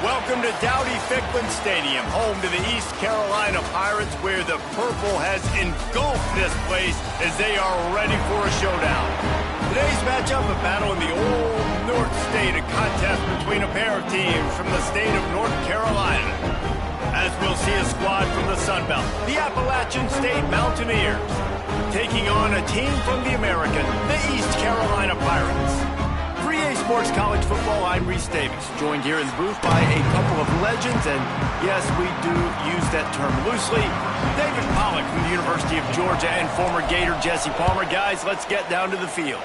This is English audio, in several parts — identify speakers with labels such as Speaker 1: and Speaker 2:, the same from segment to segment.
Speaker 1: Welcome to Dowdy-Ficklin Stadium, home to the East Carolina Pirates, where the purple has engulfed this place as they are ready for a showdown. Today's matchup, a battle in the old North State, a contest between a pair of teams from the state of North Carolina. As we'll see a squad from the Sun Belt, the Appalachian State Mountaineers, taking on a team from the American, the East Carolina Pirates. For EA Sports College Football, I'm Reese Davis, joined here in the booth by a couple of legends, and yes, we do use that term loosely. David Pollack from the University of Georgia and former Gator Jesse Palmer. Guys, let's get down to the field.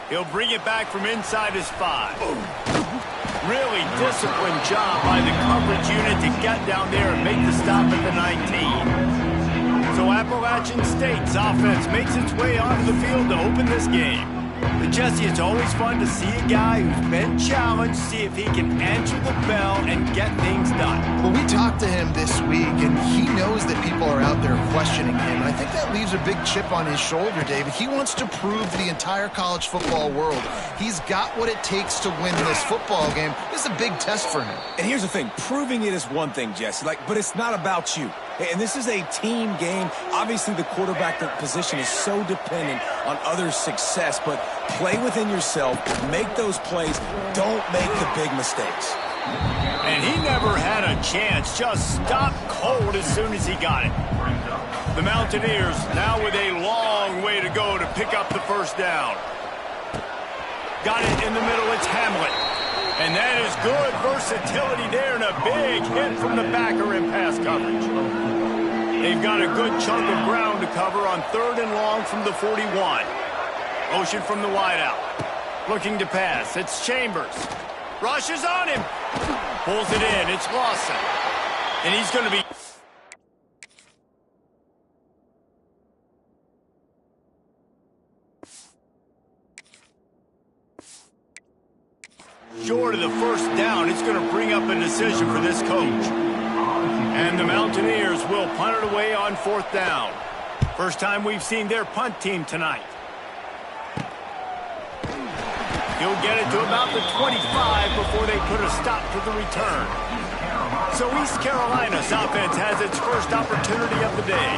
Speaker 1: He'll bring it back from inside his 5. Really disciplined job by the coverage unit to get down there and make the stop at the 19. So Appalachian State's offense makes its way onto the field to open this game. But Jesse, it's always fun to see a guy who's been challenged, see if he can answer the bell and get things done.
Speaker 2: Well, we talked to him this week, and he knows that people are out there questioning him. I think that leaves a big chip on his shoulder, David. He wants to prove to the entire college football world he's got what it takes to win this football game. This is a big test for him.
Speaker 3: And here's the thing. Proving it is one thing, Jesse, but it's not about you. And this is a team game. Obviously, the quarterback position is so dependent on others' success, but play within yourself, make those plays, don't make the big mistakes.
Speaker 1: And he never had a chance, just stopped cold as soon as he got it. The Mountaineers now with a long way to go to pick up the first down. Got it in the middle, it's Hamlet. And that is good versatility there and a big hit from the backer in pass coverage. They've got a good chunk of ground to cover on 3rd and long from the 41. Motion from the wideout. Looking to pass. It's Chambers. Rushes on him. Pulls it in. It's Lawson. And he's going to be... short of the first down. It's going to bring up a decision for this coach. And the Mountaineers will punt it away on 4th down. First time we've seen their punt team tonight. He'll get it to about the 25 before they put a stop to the return. So East Carolina's offense has its first opportunity of the day.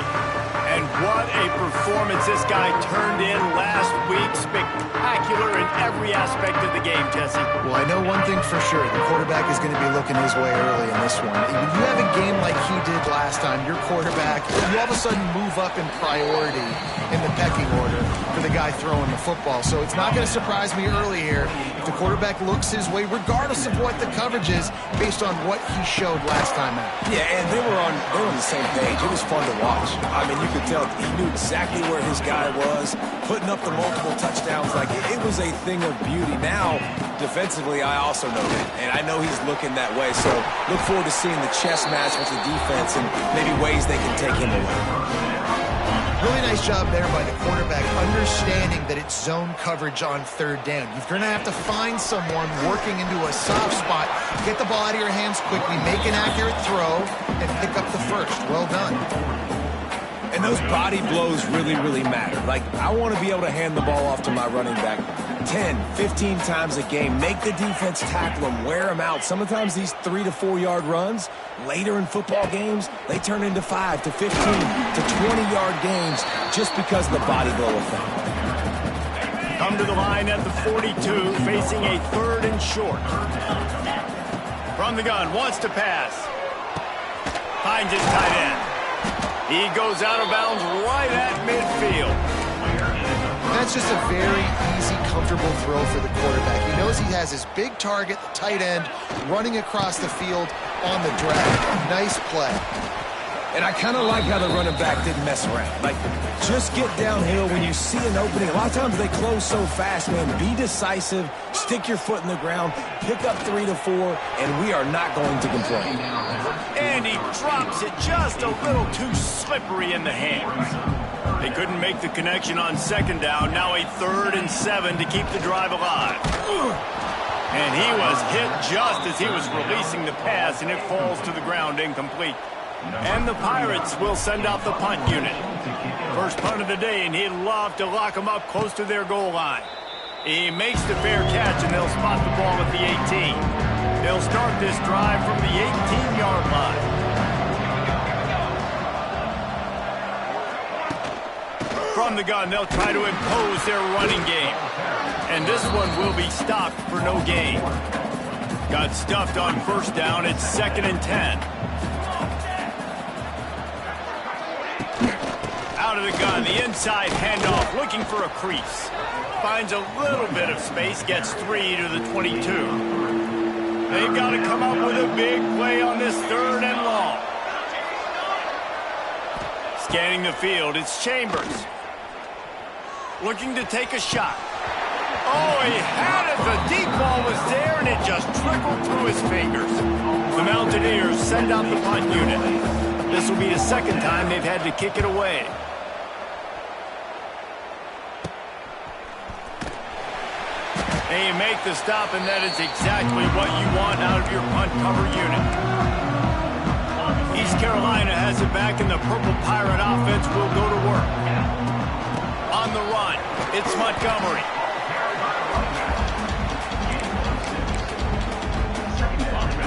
Speaker 1: And what a performance this guy turned in last week. Spectacular in every aspect of the game, Jesse.
Speaker 2: Well, I know one thing for sure. The quarterback is going to be looking his way early in this one. When you have a game like he did last time, your quarterback, you all of a sudden move up in priority in the pecking order for the guy throwing the football. So it's not going to surprise me early here if the quarterback looks his way, regardless of what the coverage is, based on what he showed last time out.
Speaker 3: Yeah, and they were on the same page. It was fun to watch. I mean, you could tell he knew exactly where his guy was, putting up the multiple touchdowns. Like, it was a thing of beauty. Now, defensively, I also know that, and I know he's looking that way. So look forward to seeing the chess match with the defense and maybe ways they can take him away.
Speaker 2: Really nice job there by the quarterback, understanding that it's zone coverage on 3rd down. You're going to have to find someone working into a soft spot, get the ball out of your hands quickly, make an accurate throw, and pick up the first. Well done.
Speaker 3: And those body blows really, really matter. Like, I want to be able to hand the ball off to my running back 10, 15 times a game. Make the defense tackle them, wear them out. Sometimes these 3 to 4 yard runs, later in football games, they turn into 5 to 15 to 20-yard gains just because of the body blow effect.
Speaker 1: Come to the line at the 42, facing a 3rd and short. From the gun, wants to pass. Finds his tight end. He goes out of bounds right at midfield.
Speaker 2: That's just a very easy, comfortable throw for the quarterback. He knows he has his big target, the tight end, running across the field on the drag. Nice play.
Speaker 3: And I kind of like how the running back didn't mess around. Like, just get downhill when you see an opening. A lot of times they close so fast, man. Be decisive, stick your foot in the ground, pick up 3 to 4, and we are not going to complain.
Speaker 1: And he drops it just a little too slippery in the hands. They couldn't make the connection on 2nd down. Now a 3rd and 7 to keep the drive alive. And he was hit just as he was releasing the pass, and it falls to the ground incomplete. And the Pirates will send out the punt unit. First punt of the day, and he'd love to lock them up close to their goal line. He makes the fair catch, and they'll spot the ball at the 18. They'll start this drive from the 18-yard line. From the gun, they'll try to impose their running game. And this one will be stopped for no gain. Got stuffed on first down. It's 2nd and 10. Out of the gun, the inside handoff, looking for a crease. Finds a little bit of space, gets 3 to the 22. They've got to come up with a big play on this 3rd and long. Scanning the field, it's Chambers. Looking to take a shot. Oh, he had it. The deep ball was there, and it just trickled through his fingers. The Mountaineers send out the punt unit. This will be the 2nd time they've had to kick it away. And you make the stop, and that is exactly what you want out of your punt cover unit. East Carolina has it back, and the Purple Pirate offense will go to work. On the run, it's Montgomery.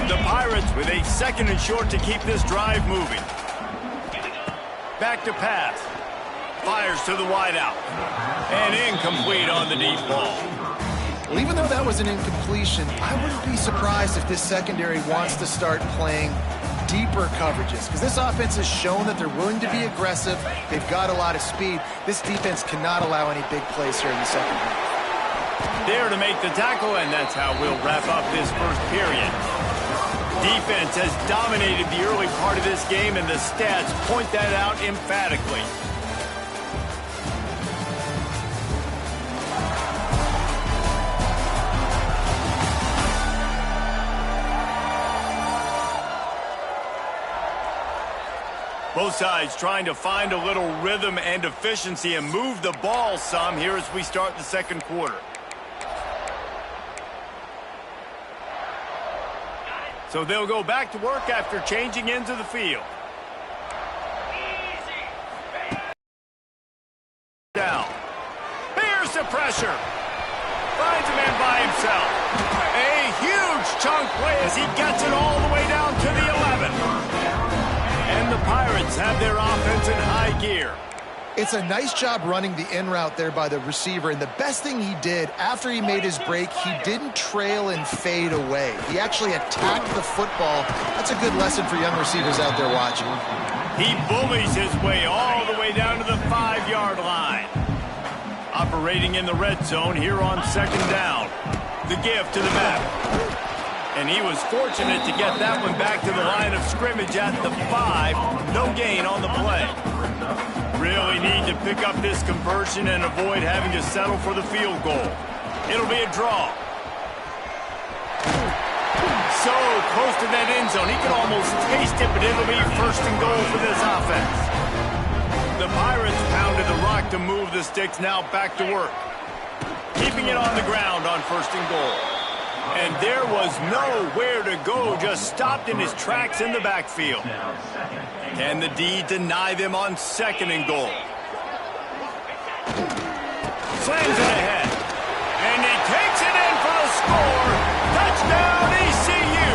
Speaker 1: The Pirates with a 2nd and short to keep this drive moving. Back to pass. Fires to the wideout. And incomplete on the deep ball.
Speaker 2: Well, even though that was an incompletion, I wouldn't be surprised if this secondary wants to start playing deeper coverages, because this offense has shown that they're willing to be aggressive. They've got a lot of speed. This defense cannot allow any big plays here in the second half.
Speaker 1: There to make the tackle, and that's how we'll wrap up this first period. Defense has dominated the early part of this game, and the stats point that out emphatically. Both sides trying to find a little rhythm and efficiency and move the ball some here as we start the second quarter. So they'll go back to work after changing into the field. Down. Here's the pressure. Finds a man by himself. A huge chunk play as he gets it all the way down to the 11. And the Pirates have their offense in high gear.
Speaker 2: It's a nice job running the in route there by the receiver, and the best thing he did after he made his break, he didn't trail and fade away. He actually attacked the football. That's a good lesson for young receivers out there watching.
Speaker 1: He bullies his way all the way down to the 5-yard line. Operating in the red zone here on 2nd down. The give to the back. And he was fortunate to get that one back to the line of scrimmage at the 5. No gain on the play. Really need to pick up this conversion and avoid having to settle for the field goal. It'll be a draw. So close to that end zone. He can almost taste it, but it'll be 1st and goal for this offense. The Pirates pounded the rock to move the sticks, now back to work. Keeping it on the ground on 1st and goal. And there was nowhere to go, just stopped in his tracks in the backfield. Can the D deny them on 2nd and goal? Slams it ahead. And he takes it in for the score. Touchdown, ECU.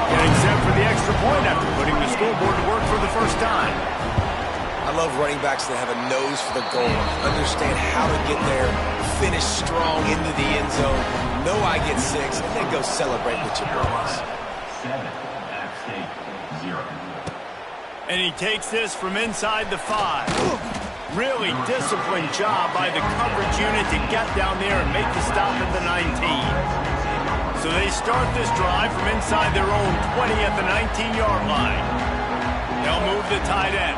Speaker 1: Getting set for the extra point after putting the scoreboard to work for the first time.
Speaker 3: I love running backs that have a nose for the goal, understand how to get there, finish strong into the end zone, know I get 6, and then go celebrate with your boys.
Speaker 4: 7 at stake, 0.
Speaker 1: And he takes this from inside the 5. Really disciplined job by the coverage unit to get down there and make the stop at the 19. So they start this drive from inside their own 20 at the 19-yard line. They'll move the tight end.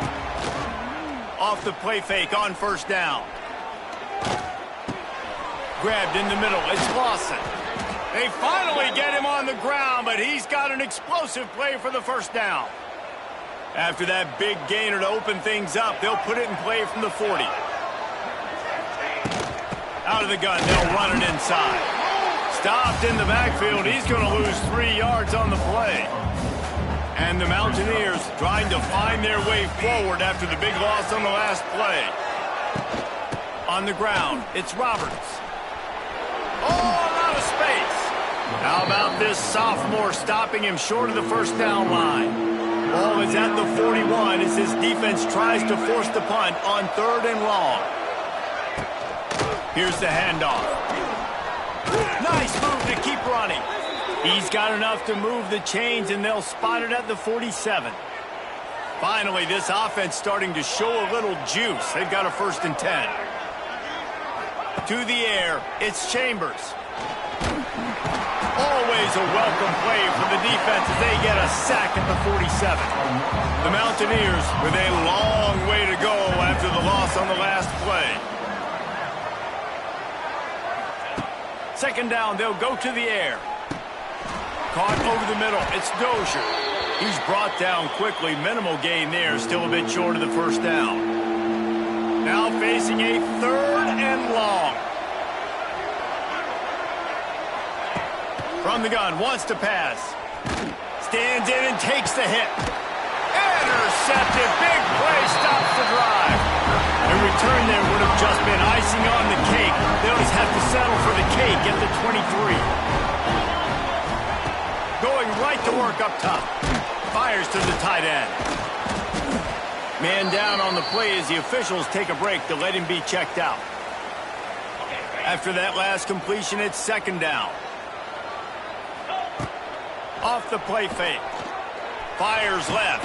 Speaker 1: Off the play fake on 1st down. Grabbed in the middle. It's Lawson. They finally get him on the ground, but he's got an explosive play for the 1st down. After that big gainer to open things up, they'll put it in play from the 40. Out of the gun, they'll run it inside. Stopped in the backfield. He's going to lose 3 yards on the play. And the Mountaineers trying to find their way forward after the big loss on the last play. On the ground, it's Roberts. Oh, a lot of space. How about this sophomore stopping him short of the first down line? Ball is at the 41 as his defense tries to force the punt on 3rd and long. Here's the handoff. Nice move to keep running. He's got enough to move the chains, and they'll spot it at the 47. Finally, this offense starting to show a little juice. They've got a 1st and 10. To the air, it's Chambers. Always a welcome play for the defense as they get a sack at the 47. The Mountaineers with a long way to go after the loss on the last play. 2nd down, they'll go to the air. Caught over the middle, it's Dozier. He's brought down quickly. Minimal gain there, still a bit short of the 1st down. Now facing a 3rd and long. From the gun, wants to pass. Stands in and takes the hit. Intercepted, big play, stops the drive. A return there would have just been icing on the cake. They'll just have to settle for the cake at the 23. Going right to work up top. Fires to the tight end. Man down on the play as the officials take a break to let him be checked out. After that last completion, it's 2nd down. Off the play fake. Fires left.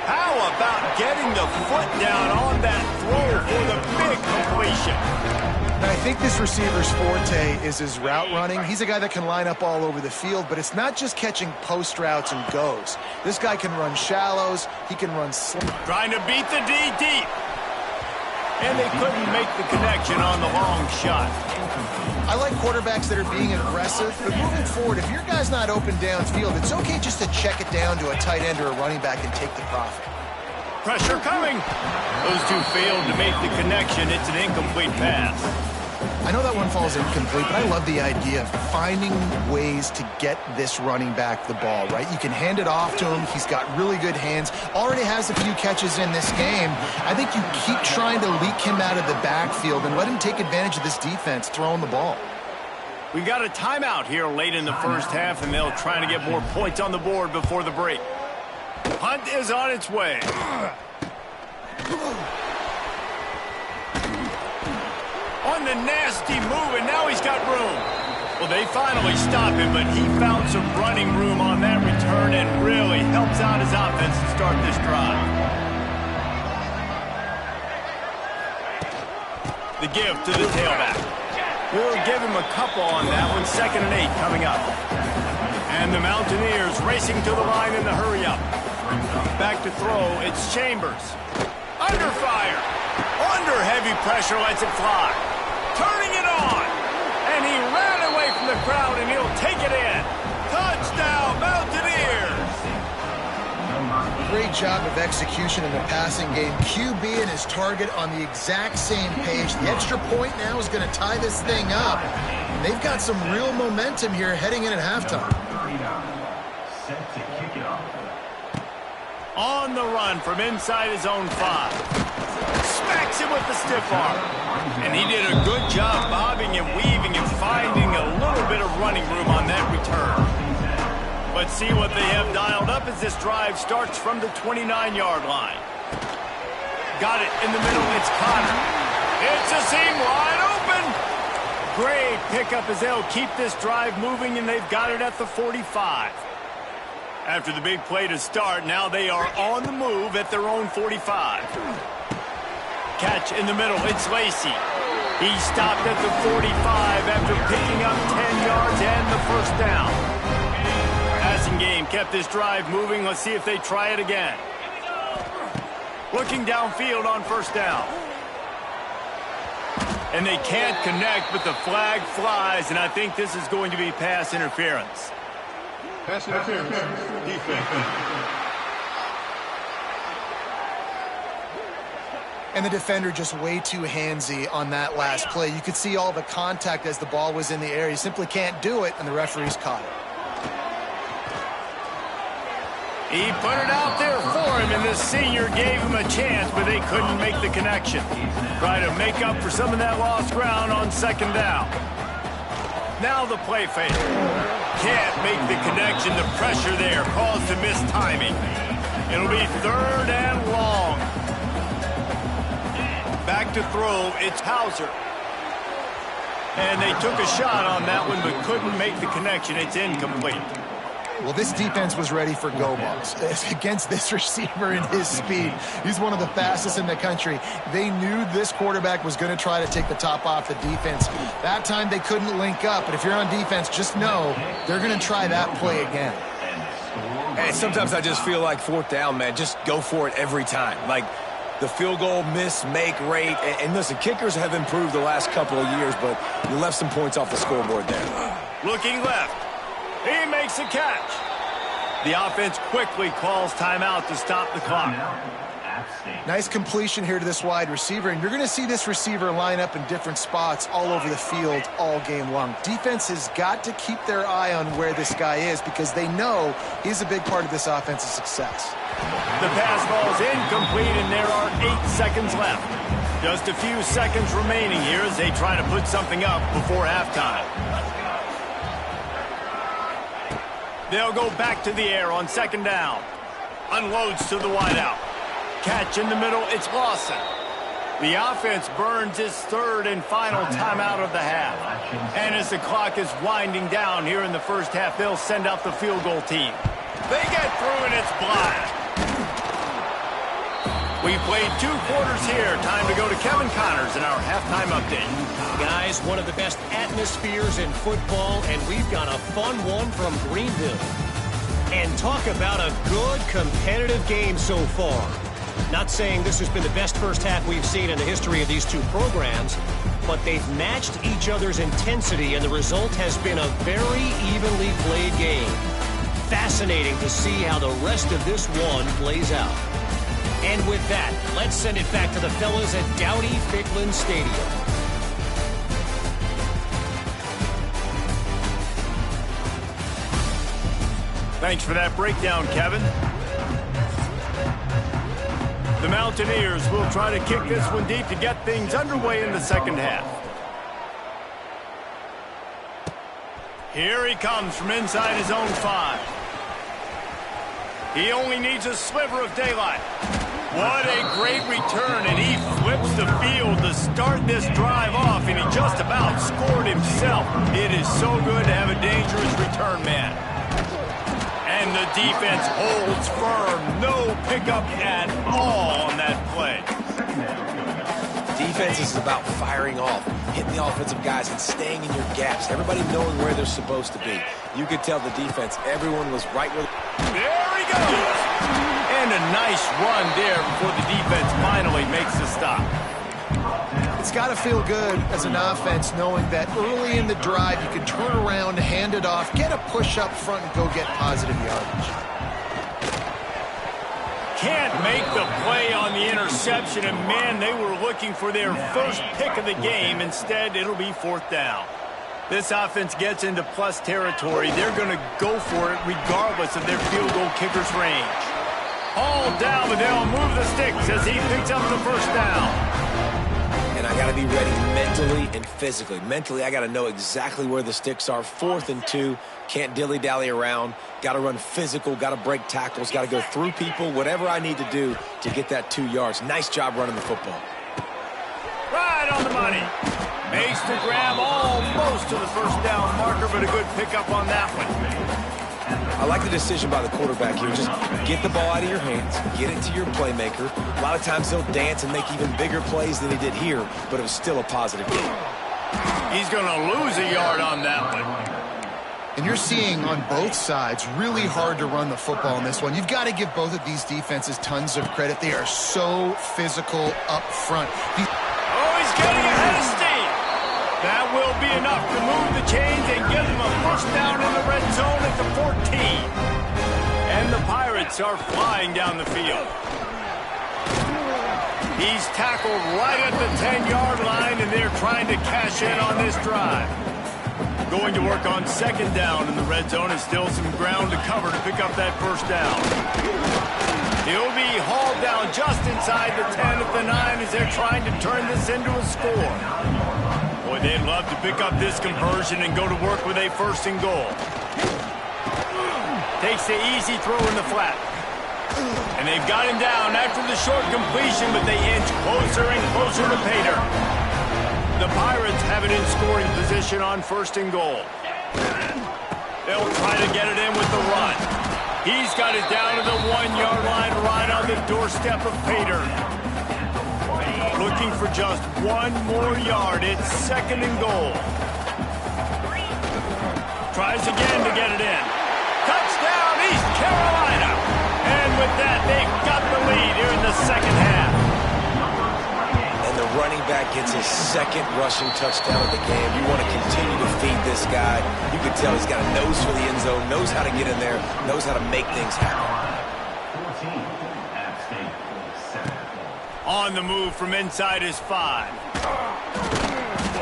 Speaker 1: How about getting the foot down on that throw for the big completion?
Speaker 2: Now, I think this receiver's forte is his route running. He's a guy that can line up all over the field, but it's not just catching post routes and goes. This guy can run shallows. He can run slants.
Speaker 1: Trying to beat the D deep. And they couldn't make the connection on the long shot.
Speaker 2: I like quarterbacks that are being aggressive, but moving forward, if your guy's not open downfield, it's okay just to check it down to a tight end or a running back and take the profit.
Speaker 1: Pressure coming. Those two failed to make the connection. It's an incomplete pass.
Speaker 2: I know that one falls incomplete, but I love the idea of finding ways to get this running back the ball, right? You can hand it off to him. He's got really good hands. Already has a few catches in this game. I think you keep trying to leak him out of the backfield and let him take advantage of this defense throwing the ball.
Speaker 1: We got a timeout here late in the 1st half, and they'll try to get more points on the board before the break. Hunt is on its way. On the nasty move, and now he's got room. Well, they finally stop him, but he found some running room on that return and really helps out his offense to start this drive. The give to the tailback. We'll give him a couple on that one. 2nd and 8 coming up. And the Mountaineers racing to the line in the hurry up. Back to throw, it's Chambers. Under fire. Under heavy pressure, lets it fly. Turning it on. And he ran away from the crowd, and he'll take it in. Touchdown, Mountaineers.
Speaker 2: Great job of execution in the passing game. QB and his target on the exact same page. The extra point now is going to tie this thing up. And they've got some real momentum here heading in at halftime.
Speaker 4: Set to kick it off.
Speaker 1: On the run from inside his own 5. Smacks him with the stiff arm. And he did a good job bobbing and weaving and finding a little bit of running room on that return. Let's see what they have dialed up as this drive starts from the 29-yard line. Got it in the middle, it's Connor. It's a seam wide open. Great pickup as they'll keep this drive moving, and they've got it at the 45. After the big play to start, now they are on the move at their own 45. Catch in the middle, it's Lacey. He stopped at the 45 after picking up 10 yards and the 1st down. Passing game kept this drive moving. Let's see if they try it again. Looking downfield on 1st down. And they can't connect, but the flag flies, and I think this is going to be pass interference.
Speaker 5: Pass interference. Defense.
Speaker 2: And the defender just way too handsy on that last play. You could see all the contact as the ball was in the air. He simply can't do it, and the referees caught it.
Speaker 1: He put it out there for him, and the senior gave him a chance, but they couldn't make the connection. Try to make up for some of that lost ground on 2nd down. Now the play fake. Can't make the connection. The pressure there caused the missed timing. It'll be 3rd and long. Back to throw. It's Hauser. And they took a shot on that one, but couldn't make the connection. It's incomplete.
Speaker 2: Well, this defense was ready for go balls against this receiver and his speed. He's one of the fastest in the country. They knew this quarterback was going to try to take the top off the defense. That time they couldn't link up, but if you're on defense, just know they're going to try that play again.
Speaker 3: Hey, sometimes I just feel like 4th down, man. Just go for it every time. Like the field goal miss-make rate. And listen, kickers have improved the last couple of years, but you left some points off the scoreboard there.
Speaker 1: Looking left. He makes a catch. The offense quickly calls timeout to stop the clock.
Speaker 2: Nice completion here to this wide receiver, and you're going to see this receiver line up in different spots all over the field all game long. Defense has got to keep their eye on where this guy is because they know he's a big part of this offense's success.
Speaker 1: The pass ball is incomplete, and there are 8 seconds left. Just a few seconds remaining here as they try to put something up before halftime. They'll go back to the air on 2nd down. Unloads to the wideout. Catch in the middle, it's Lawson. The offense burns its 3rd and final timeout of the half. And as the clock is winding down here in the first half, they'll send out the field goal team. They get through and it's blocked. We've played 2 quarters here. Time to go to Kevin Connors in our halftime update.
Speaker 6: Guys, one of the best atmospheres in football, and we've got a fun one from Greenville. And talk about a good competitive game so far. Not saying this has been the best first half we've seen in the history of these 2 programs, but they've matched each other's intensity, and the result has been a very evenly played game. Fascinating to see how the rest of this one plays out. And with that, let's send it back to the fellas at Dowdy-Ficklin Stadium.
Speaker 1: Thanks for that breakdown, Kevin. The Mountaineers will try to kick this one deep to get things underway in the second half. Here he comes from inside his own 5. He only needs a sliver of daylight. What a great return, and he flips the field to start this drive off, and he just about scored himself. It is so good to have a dangerous return man. And the defense holds firm. No pickup at all on that play.
Speaker 3: Defense is about firing off, hitting the offensive guys and staying in your gaps. Everybody knowing where they're supposed to be. You could tell the defense, everyone was right where...
Speaker 1: There he goes! And a nice run there before the defense finally makes the stop.
Speaker 2: It's got to feel good as an offense knowing that early in the drive you can turn around, hand it off, get a push up front, and go get positive yardage.
Speaker 1: Can't make the play on the interception, and man, they were looking for their first pick of the game. Instead, it'll be 4th down. This offense gets into plus territory. They're going to go for it regardless of their field goal kicker's range. All down, but they'll move the sticks as he picks up the 1st down.
Speaker 3: And I got to be ready mentally and physically. Mentally, I got to know exactly where the sticks are. 4th and 2. Can't dilly-dally around. Got to run physical. Got to break tackles. Got to go through people. Whatever I need to do to get that 2 yards. Nice job running the football.
Speaker 1: Right on the money. Makes the grab almost to the 1st down marker, but a good pickup on that one.
Speaker 3: I like the decision by the quarterback here. Just get the ball out of your hands, get it to your playmaker. A lot of times he'll dance and make even bigger plays than he did here, but it was still a positive game.
Speaker 1: He's going to lose a yard on that one.
Speaker 2: And you're seeing on both sides really hard to run the football in this one. You've got to give both of these defenses tons of credit. They are so physical up front.
Speaker 1: He's getting ahead of steam. That will be enough to move the chains and give them a 1st down in the red zone at the 14. And the Pirates are flying down the field. He's tackled right at the 10-yard line, and they're trying to cash in on this drive. Going to work on 2nd down in the red zone, and still some ground to cover to pick up that 1st down. He'll be hauled down just inside the 10 at the 9 as they're trying to turn this into a score. Boy, Boy, they'd love to pick up this conversion and go to work with a 1st and goal. Takes the easy throw in the flat. And they've got him down after the short completion, but they inch closer and closer to pay dirt. The Pirates have it in scoring position on 1st and goal. They'll try to get it in with the run. He's got it down to the 1-yard line right on the doorstep of pay dirt. Looking for just 1 more yard. It's 2nd and goal. Tries again to get it in. Touchdown, East Carolina. And with that, they've got the lead here in the 2nd half.
Speaker 3: And the running back gets his 2nd rushing touchdown of the game. You want to continue to feed this guy. You can tell he's got a nose for the end zone, knows how to get in there, knows how to make things happen.
Speaker 4: 14, App State, 7.
Speaker 1: On the move from inside his 5.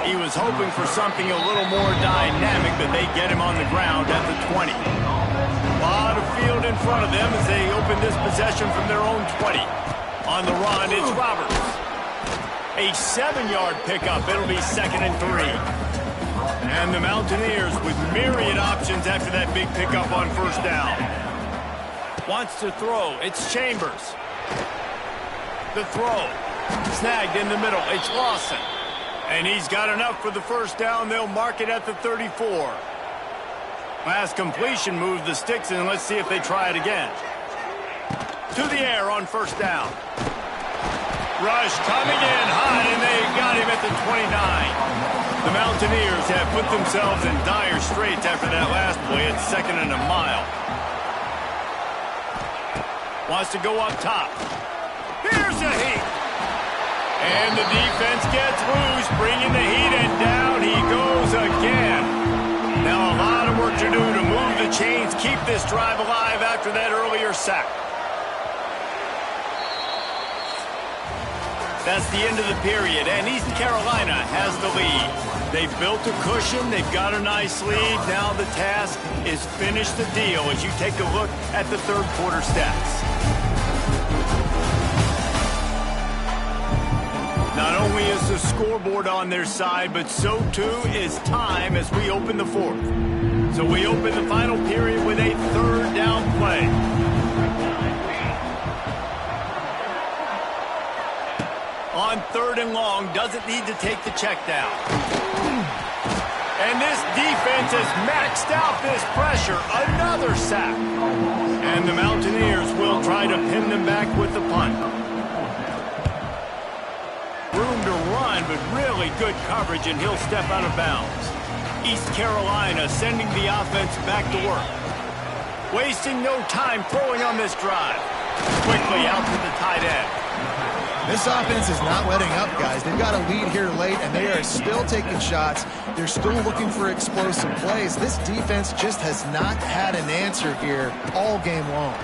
Speaker 1: He was hoping for something a little more dynamic, but they get him on the ground at the 20. A lot of field in front of them as they open this possession from their own 20. On the run, it's Roberts. A 7-yard pickup. It'll be 2nd and 3. And the Mountaineers with myriad options after that big pickup on 1st down. Wants to throw. It's Chambers. The throw. Snagged in the middle. It's Lawson. And he's got enough for the 1st down. They'll mark it at the 34. Last completion moved the sticks, and let's see if they try it again. To the air on 1st down. Rush coming in hot, and they got him at the 29. The Mountaineers have put themselves in dire straits after that last play. It's 2nd and a mile. Wants to go up top. Here's a heat. And the defense gets loose, bringing the heat, and down he goes again. Now a lot of work to do to move the chains, keep this drive alive after that earlier sack. That's the end of the period, and East Carolina has the lead. They've built a cushion, they've got a nice lead. Now the task is finish the deal as you take a look at the 3rd quarter stats. Not only is the scoreboard on their side, but so too is time as we open the 4th. So we open the final period with a 3rd down play. On 3rd and long, doesn't need to take the check down. And this defense has maxed out this pressure. Another sack. And the Mountaineers will try to pin them back with the punt. Room to run, but really good coverage, and he'll step out of bounds. East Carolina sending the offense back to work. Wasting no time throwing on this drive. Quickly out to the tight end.
Speaker 2: This offense is not letting up, guys. They've got a lead here late, and they are still taking shots. They're still looking for explosive plays. This defense just has not had an answer here all game long.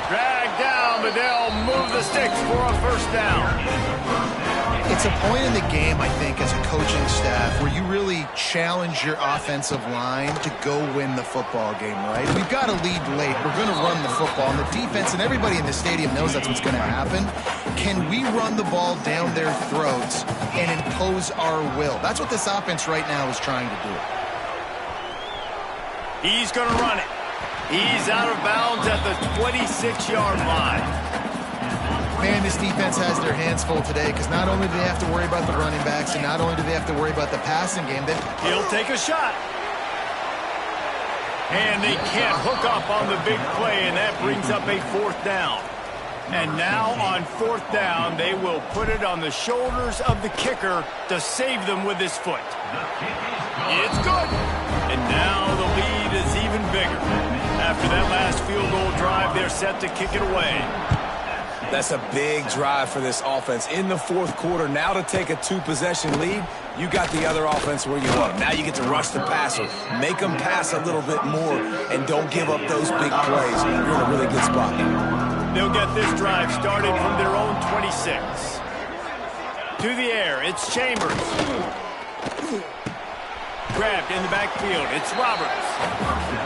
Speaker 1: Dragged down, but they'll move the sticks for a 1st down.
Speaker 2: It's a point in the game, I think, as a coaching staff where you really challenge your offensive line to go win the football game, right? We've got a lead late. We're going to run the football, and the defense and everybody in the stadium knows that's what's going to happen. Can we run the ball down their throats and impose our will? That's what this offense right now is trying to do.
Speaker 1: He's going to run it. He's out of bounds at the 26-yard line.
Speaker 2: Man, this defense has their hands full today because not only do they have to worry about the running backs and not only do they have to worry about the passing game,
Speaker 1: he'll take a shot. And they can't hook up on the big play, and that brings up a 4th down. And now on 4th down, they will put it on the shoulders of the kicker to save them with his foot. It's good. And now the lead is even bigger. After that last field goal drive, they're set to kick it away.
Speaker 3: That's a big drive for this offense in the 4th quarter. Now to take a 2-possession lead, you got the other offense where you want them. Now you get to rush the passer, make them pass a little bit more, and don't give up those big plays. You're in a really good spot.
Speaker 1: They'll get this drive started from their own 26. To the air, it's Chambers. grabbed in the backfield. It's Roberts.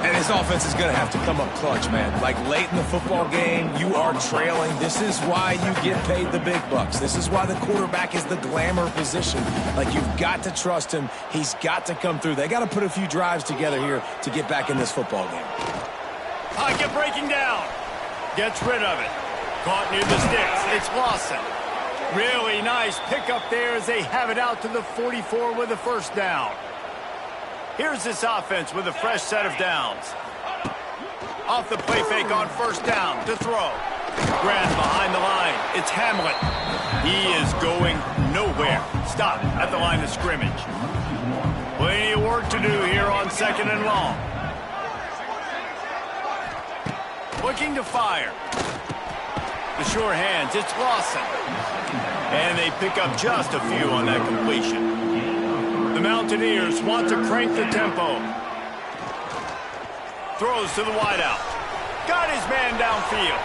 Speaker 3: And his offense is going to have to come up clutch, man. Like late in the football game, you are trailing. This is why you get paid the big bucks. This is why the quarterback is the glamour position. Like, you've got to trust him. He's got to come through. They got to put a few drives together here to get back in this football game.
Speaker 1: Pocket breaking down. Gets rid of it. Caught near the sticks. It's Lawson. Really nice pickup there as they have it out to the 44 with a first down. Here's this offense with a fresh set of downs. Off the play fake on first down to throw. Grant behind the line. It's Hamlet. He is going nowhere. Stop at the line of scrimmage. Plenty of work to do here on second and long. Looking to fire. The sure hands, it's Lawson. And they pick up just a few on that completion. The Mountaineers want to crank the tempo. Throws to the wideout. Got his man downfield.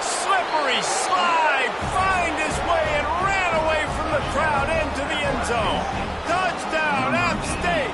Speaker 1: Slippery slide. Find his way and ran away from the crowd into the end zone. Touchdown, App State.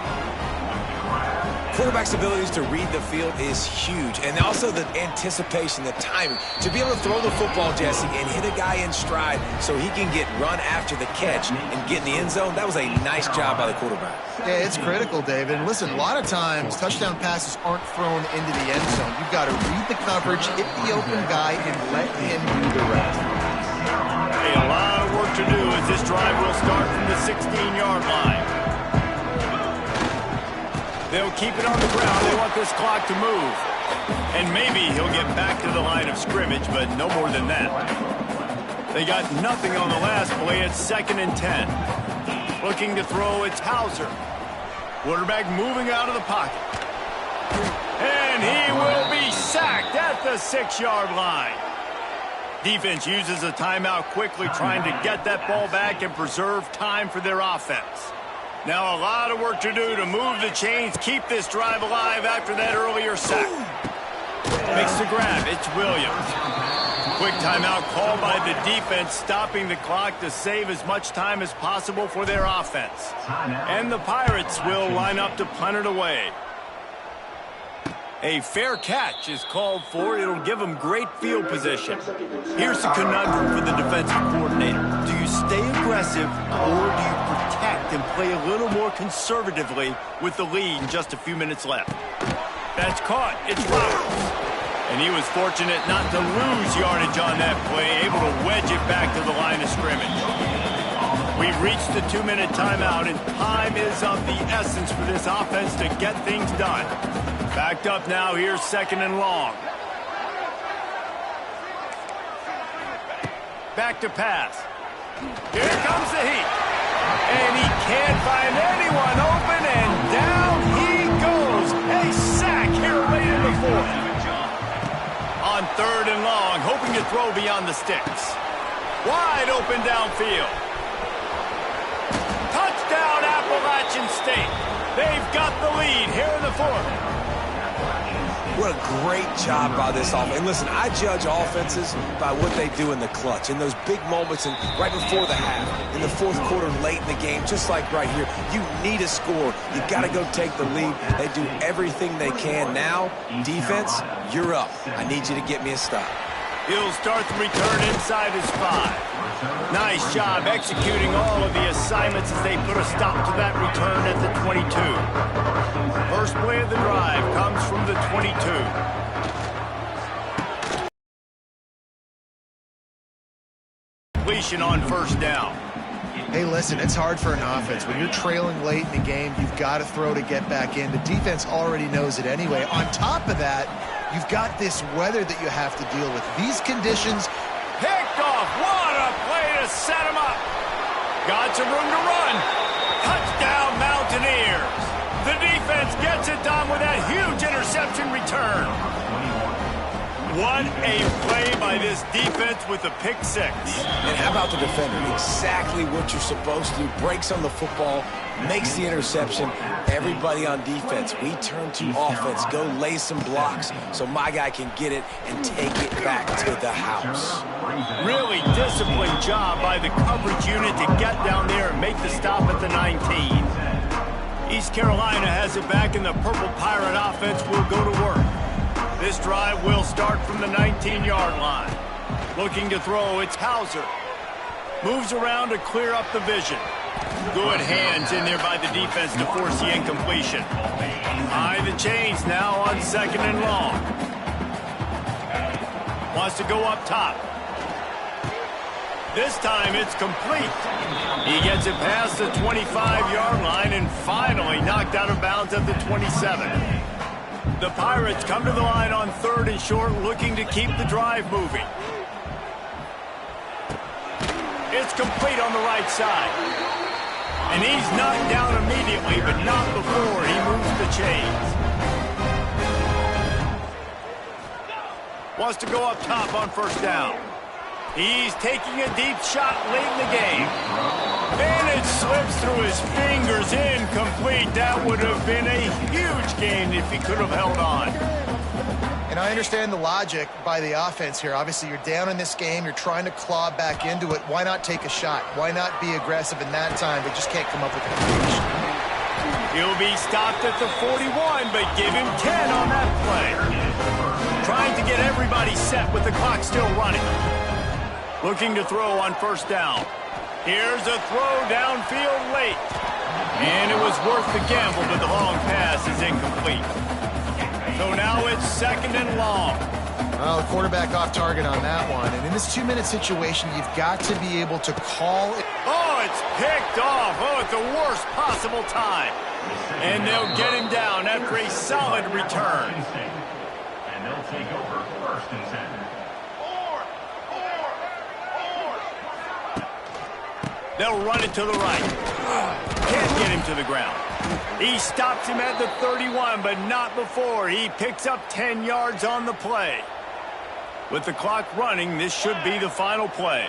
Speaker 3: Quarterback's abilities to read the field is huge, and also the anticipation, the timing. To be able to throw the football, Jesse, and hit a guy in stride so he can get run after the catch and get in the end zone, that was a nice job by the quarterback.
Speaker 2: Yeah, it's critical, David. And listen, a lot of times touchdown passes aren't thrown into the end zone. You've got to read the coverage, hit the open guy, and let him do the rest.
Speaker 1: Hey, a lot of work to do as this drive will start from the 16-yard line. They'll keep it on the ground. They want this clock to move. And maybe he'll get back to the line of scrimmage, but no more than that. They got nothing on the last play. It's 2nd and 10. Looking to throw, it's Hauser. Quarterback moving out of the pocket. And he will be sacked at the 6-yard line. Defense uses a timeout quickly, trying to get that ball back and preserve time for their offense. Now a lot of work to do to move the chains, keep this drive alive after that earlier sack. Makes the grab. It's Williams. Quick timeout called by the defense, stopping the clock to save as much time as possible for their offense. And the Pirates will line up to punt it away. A fair catch is called for. It'll give them great field position. Here's the conundrum for the defensive coordinator. Do you stay aggressive or do you protect and play a little more conservatively with the lead and just a few minutes left? That's caught. It's Roberts. And he was fortunate not to lose yardage on that play, able to wedge it back to the line of scrimmage. We've reached the 2-minute timeout, and time is of the essence for this offense to get things done. Backed up now, here's 2nd and long. Back to pass. Here comes the heat. And he can't find anyone open, and down he goes. A sack here late in the 4th. On 3rd and long, hoping to throw beyond the sticks. Wide open downfield. Touchdown, Appalachian State. They've got the lead here in the 4th.
Speaker 3: What a great job by this offense. And listen, I judge offenses by what they do in the clutch, in those big moments and right before the half, in the 4th quarter, late in the game, just like right here. You need a score. You got to go take the lead. They do everything they can. Now, defense, you're up. I need you to get me a stop.
Speaker 1: He'll start the return inside his 5. Nice job executing all of the assignments as they put a stop to that return at the 22. First play of the drive comes from the 22. Completion on first down.
Speaker 2: Hey, listen, it's hard for an offense. When you're trailing late in the game, you've got to throw to get back in. The defense already knows it anyway. On top of that, you've got this weather that you have to deal with. These conditions.
Speaker 1: Picked off. What a play to set him up. Got some room to run. Touchdown, Mountaineers. The defense gets it done with that huge interception return. What a play by this defense with the pick 6.
Speaker 3: And how about the defender? Exactly what you're supposed to do. Breaks on the football, makes the interception. Everybody on defense, we turn to offense. Go lay some blocks so my guy can get it and take it back to the house.
Speaker 1: Really disciplined job by the coverage unit to get down there and make the stop at the 19. East Carolina has it back, and the Purple Pirate offense will go to work. This drive will start from the 19-yard line. Looking to throw, it's Hauser. Moves around to clear up the vision. Good hands in there by the defense to force the incompletion. High the chains now on 2nd and long. Wants to go up top. This time it's complete. He gets it past the 25-yard line and finally knocked out of bounds at the 27. The Pirates come to the line on 3rd and short, looking to keep the drive moving. It's complete on the right side. And he's knocked down immediately, but not before he moves the chains. Wants to go up top on 1st down. He's taking a deep shot late in the game. And it slips through his fingers, incomplete. That would have been a huge gain if he could have held on.
Speaker 2: And I understand the logic by the offense here. Obviously, you're down in this game. You're trying to claw back into it. Why not take a shot? Why not be aggressive in that time? They just can't come up with a completion.
Speaker 1: He'll be stopped at the 41, but give him 10 on that play. Trying to get everybody set with the clock still running. Looking to throw on 1st down. Here's a throw downfield late. And it was worth the gamble, but the long pass is incomplete. So now it's 2nd and long.
Speaker 2: Well, the quarterback off target on that one. And in this 2-minute situation, you've got to be able to call it.
Speaker 1: Oh, it's picked off. Oh, at the worst possible time. And they'll get him down after a solid return.
Speaker 4: And they'll take over 1st and 10.
Speaker 1: They'll run it to the right. Can't get him to the ground. He stops him at the 31, but not before. He picks up 10 yards on the play. With the clock running, this should be the final play.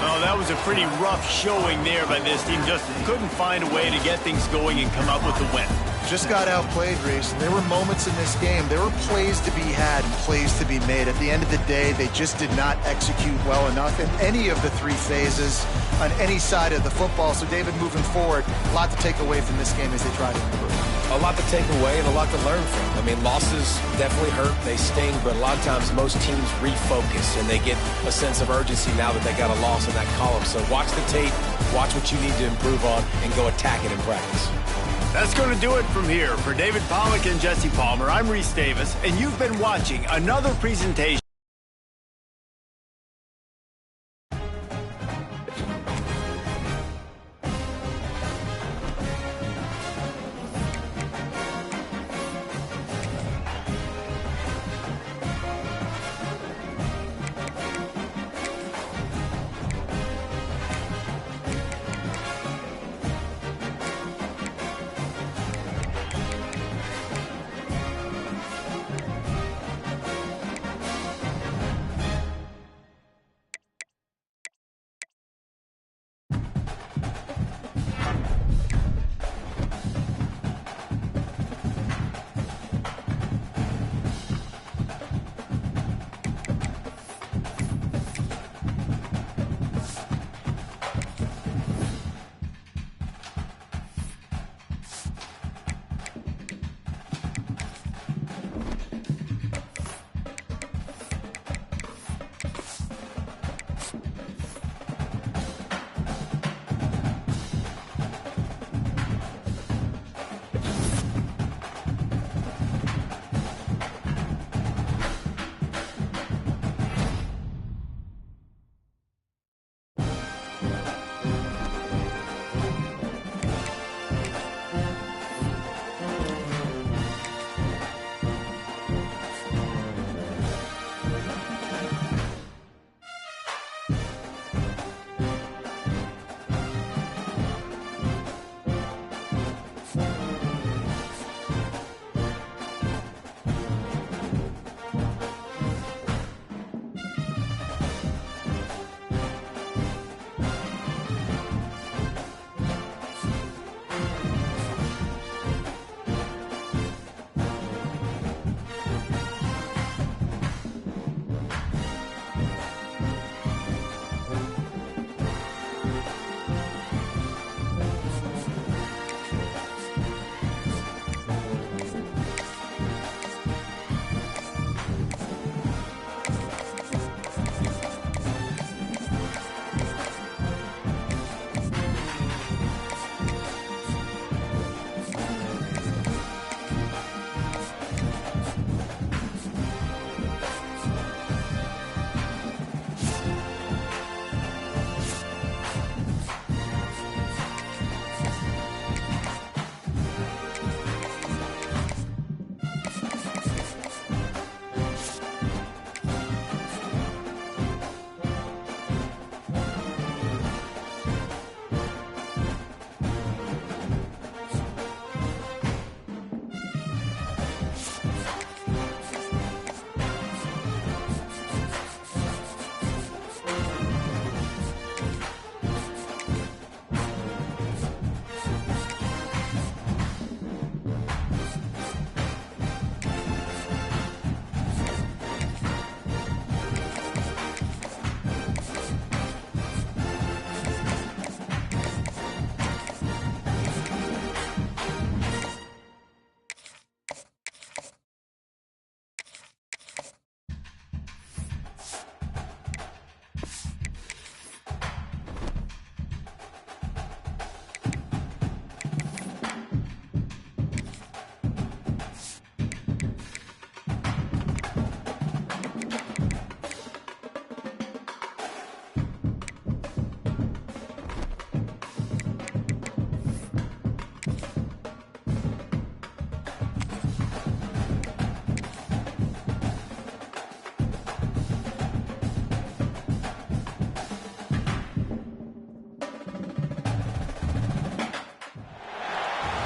Speaker 1: Oh, that was a pretty rough showing there by this team. Just couldn't find a way to get things going and come up with the win.
Speaker 2: Just got outplayed, Reese. There were moments in this game. There were plays to be had and plays to be made. At the end of the day, they just did not execute well enough in any of the 3 phases on any side of the football. So, David, moving forward, a lot to take away from this game as they try to improve.
Speaker 3: A lot to take away and a lot to learn from. I mean, losses definitely hurt. They sting, but a lot of times most teams refocus and they get a sense of urgency now that they got a loss in that column. So watch the tape, watch what you need to improve on, and go attack it in practice.
Speaker 1: That's going to do it from here. For David Pollack and Jesse Palmer, I'm Reese Davis, and you've been watching another presentation.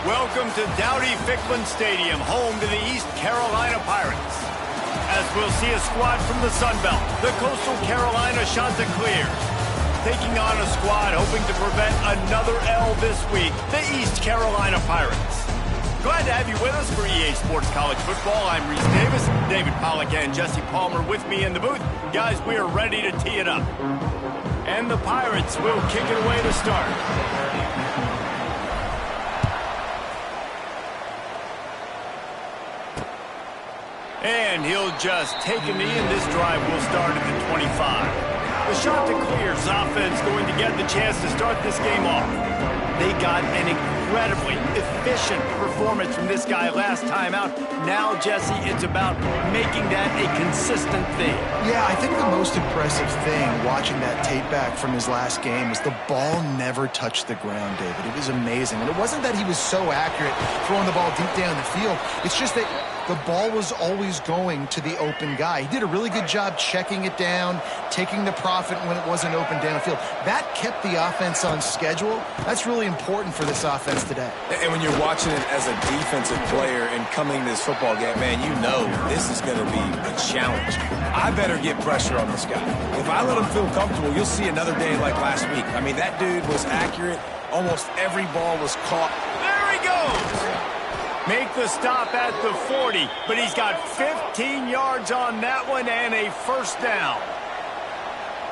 Speaker 1: Welcome to Dowdy-Ficklen Stadium, home to the East Carolina Pirates. As we'll see a squad from the Sun Belt, the Coastal Carolina Chanticleers, taking on a squad hoping to prevent another L this week, the East Carolina Pirates. Glad to have you with us for EA Sports College Football. I'm Reese Davis, David Pollack and Jesse Palmer with me in the booth. Guys, we are ready to tee it up. And the Pirates will kick it away to start. And he'll just take a knee, and this drive will start at the 25. The Chanticleers offense going to get the chance to start this game off. They got an incredibly efficient performance from this guy last time out. Now, Jesse, it's about making that a consistent thing.
Speaker 2: Yeah, I think the most impressive thing watching that tape back from his last game is the ball never touched the ground, David. It was amazing. And it wasn't that he was so accurate throwing the ball deep down the field. It's just that the ball was always going to the open guy. He did a really good job checking it down, taking the profit when it wasn't open downfield. That kept the offense on schedule. That's really important for this offense today.
Speaker 3: And when you're watching it as a defensive player and coming to this football game, man, you know this is going to be a challenge. I better get pressure on this guy. If I let him feel comfortable, you'll see another day like last week. I mean, that dude was accurate. Almost every ball was caught.
Speaker 1: There he goes! Make the stop at the 40, but he's got 15 yards on that one and a first down.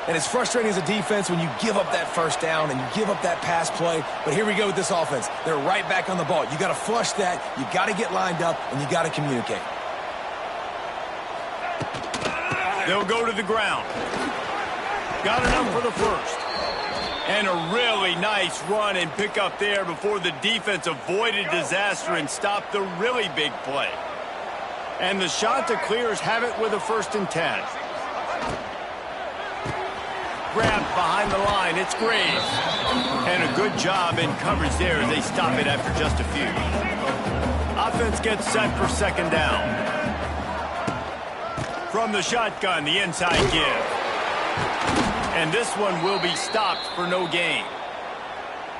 Speaker 3: And it's frustrating as a defense when you give up that first down and you give up that pass play. But here we go with this offense. They're right back on the ball. You got to flush that, you got to get lined up, and you got to communicate.
Speaker 1: They'll go to the ground. Got enough for the first. And a really nice run and pick up there before the defense avoided disaster and stopped the really big play. And the Chanticleers have it with a 1st and 10. Grabbed behind the line, it's Graves. And a good job in coverage there as they stop it after just a few. Offense gets set for 2nd down. From the shotgun, the inside give. And this one will be stopped for no gain.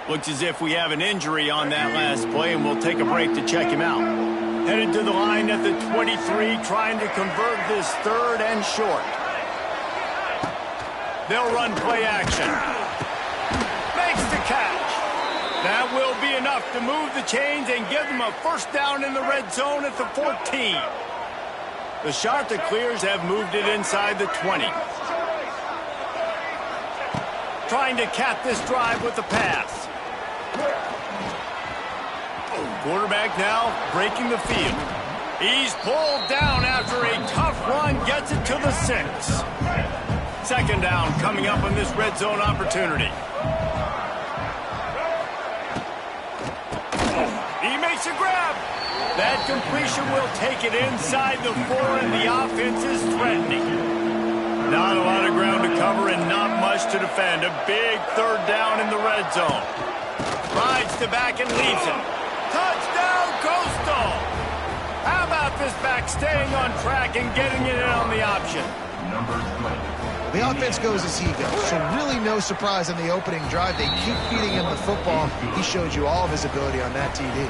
Speaker 1: Looks as if we have an injury on that last play, and we'll take a break to check him out. Headed to the line at the 23, trying to convert this 3rd and short. They'll run play action. Makes the catch. That will be enough to move the chains and give them a 1st down in the red zone at the 14. The Chanticleers have moved it inside the 20. Trying to cap this drive with the pass. Quarterback now breaking the field. He's pulled down after a tough run, gets it to the 6. 2nd down coming up on this red zone opportunity. He makes a grab. That completion will take it inside the 4, and the offense is threatening. Not a lot of ground to cover and not much to defend. A big 3rd down in the red zone. Rides to back and leaves it. Touchdown, Coastal! How about this back staying on track and getting it in on the option?
Speaker 2: The offense goes as he goes, so really no surprise in the opening drive. They keep feeding him the football. He showed you all of his ability on that TD.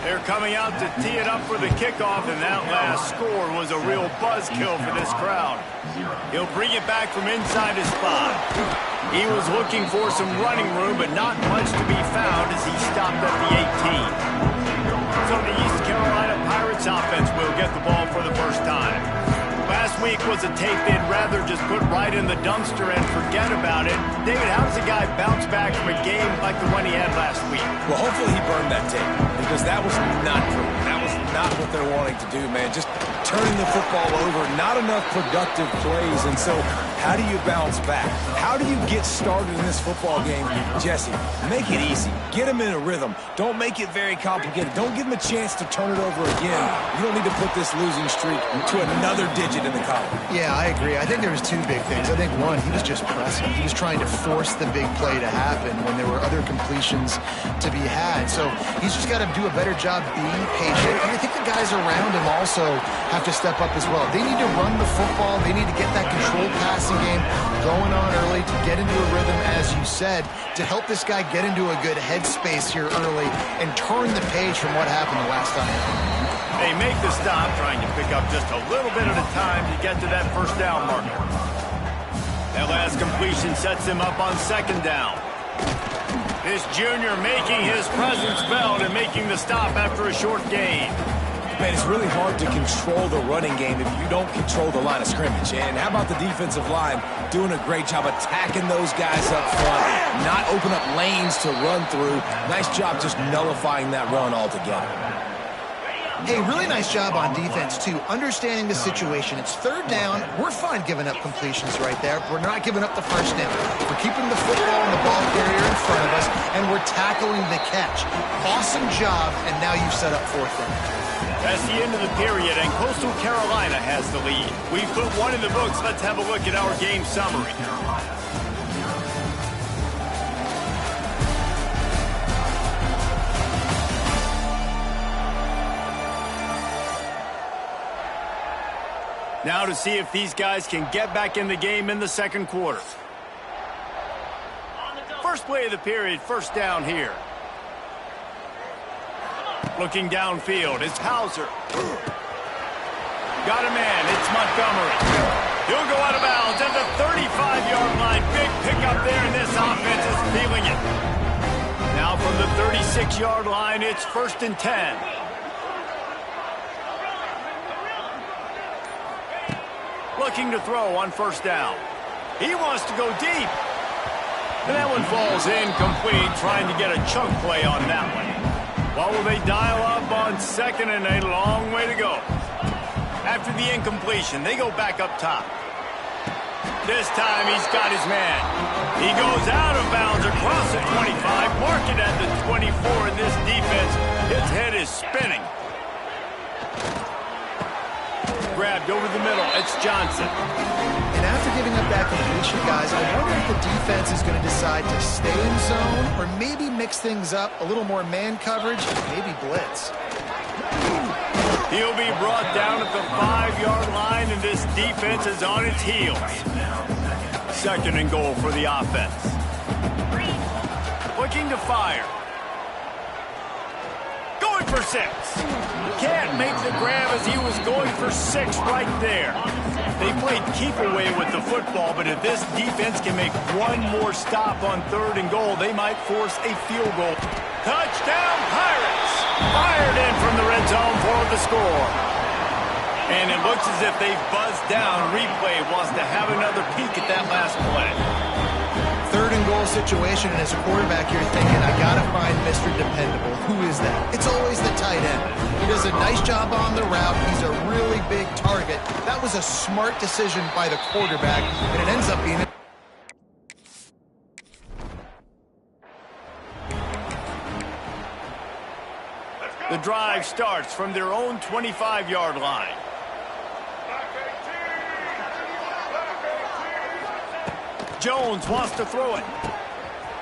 Speaker 1: They're coming out to tee it up for the kickoff, and that last score was a real buzzkill for this crowd. He'll bring it back from inside his spot. He was looking for some running room, but not much to be found as he stopped at the 18. So the East Carolina Pirates offense will get the ball for the first time. Last week was a tape they'd rather just put right in the dumpster and forget about it. David, how does a guy bounce back from a game like the one he had last week?
Speaker 3: Well, hopefully he burned that tape, because that was not true. That was not what they're wanting to do, man. Just turning the football over, not enough productive plays. And so how do you bounce back? How do you get started in this football game? Jesse, make it easy. Get him in a rhythm. Don't make it very complicated. Don't give him a chance to turn it over again. You don't need to put this losing streak to another digit in the column.
Speaker 2: Yeah, I agree. I think there was 2 big things. I think, one, he was just pressing. He was trying to force the big play to happen when there were other completions to be had. So he's just got to do a better job being patient. And I think the guys around him also have to step up as well. They need to run the football. They need to get that controlled passing game. going on early to get into a rhythm, as you said, to help this guy get into a good headspace here early and turn the page from what happened the last time.
Speaker 1: They make the stop, trying to pick up just a little bit at a time to get to that first down marker. That last completion sets him up on second down. This junior making his presence felt and making the stop after a short gain.
Speaker 3: Man, it's really hard to control the running game if you don't control the line of scrimmage. And how about the defensive line doing a great job attacking those guys up front, not open up lanes to run through. Nice job just nullifying that run altogether.
Speaker 2: Hey, really nice job on defense, too, understanding the situation. It's third down. We're fine giving up completions right there. We're not giving up the first down. We're keeping the football and the ball carrier in front of us, and we're tackling the catch. Awesome job, and now you've set up fourth down.
Speaker 1: That's the end of the period, and Coastal Carolina has the lead. We've put one in the books. Let's have a look at our game summary. Now to see if these guys can get back in the game in the second quarter. First play of the period, first down here. Looking downfield, it's Hauser. Got a man, it's Montgomery. He'll go out of bounds at the 35-yard line. Big pickup there, and this offense is feeling it. Now from the 36-yard line, it's 1st and 10. Looking to throw on first down. He wants to go deep. And that one falls incomplete, trying to get a chunk play on that one. Well, will they dial up on second and a long way to go? After the incompletion, they go back up top. This time he's got his man. He goes out of bounds across the 25, mark it at the 24, and this defense, its head is spinning. Grabbed over the middle, it's Johnson.
Speaker 2: And after giving up that completion, guys, I wonder if the defense is going to decide to stay in zone or maybe mix things up, a little more man coverage, maybe blitz.
Speaker 1: He'll be brought down at the 5-yard line, and this defense is on its heels. Second and goal for the offense. Looking to fire. Going for 6. Can't make the grab as he was going for 6 right there. They played keep away with the football, but if this defense can make one more stop on 3rd and goal, they might force a field goal. Touchdown Pirates! Fired in from the red zone for the score. And it looks as if they've buzzed down. Replay wants to have another peek at that last play.
Speaker 2: 3rd and goal situation, and as a quarterback, you're thinking, I got to find Mr. Dependable. Who is that? It's always the tight end. He does a nice job on the route. He's a really big target. That was a smart decision by the quarterback, and it ends up being a
Speaker 1: The drive starts from their own 25-yard line. Jones wants to throw it.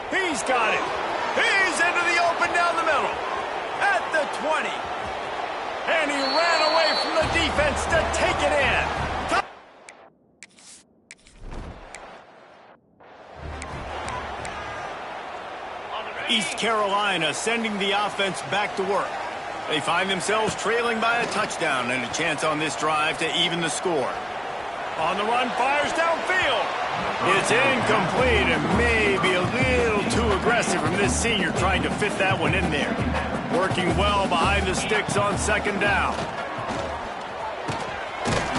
Speaker 1: He's got it. He's into the open down the middle. At the 20. And he ran away from the defense to take it in. East Carolina sending the offense back to work. They find themselves trailing by a touchdown and a chance on this drive to even the score. On the run, fires downfield. It's incomplete and maybe a little too aggressive from this senior trying to fit that one in there. Working well behind the sticks on second down.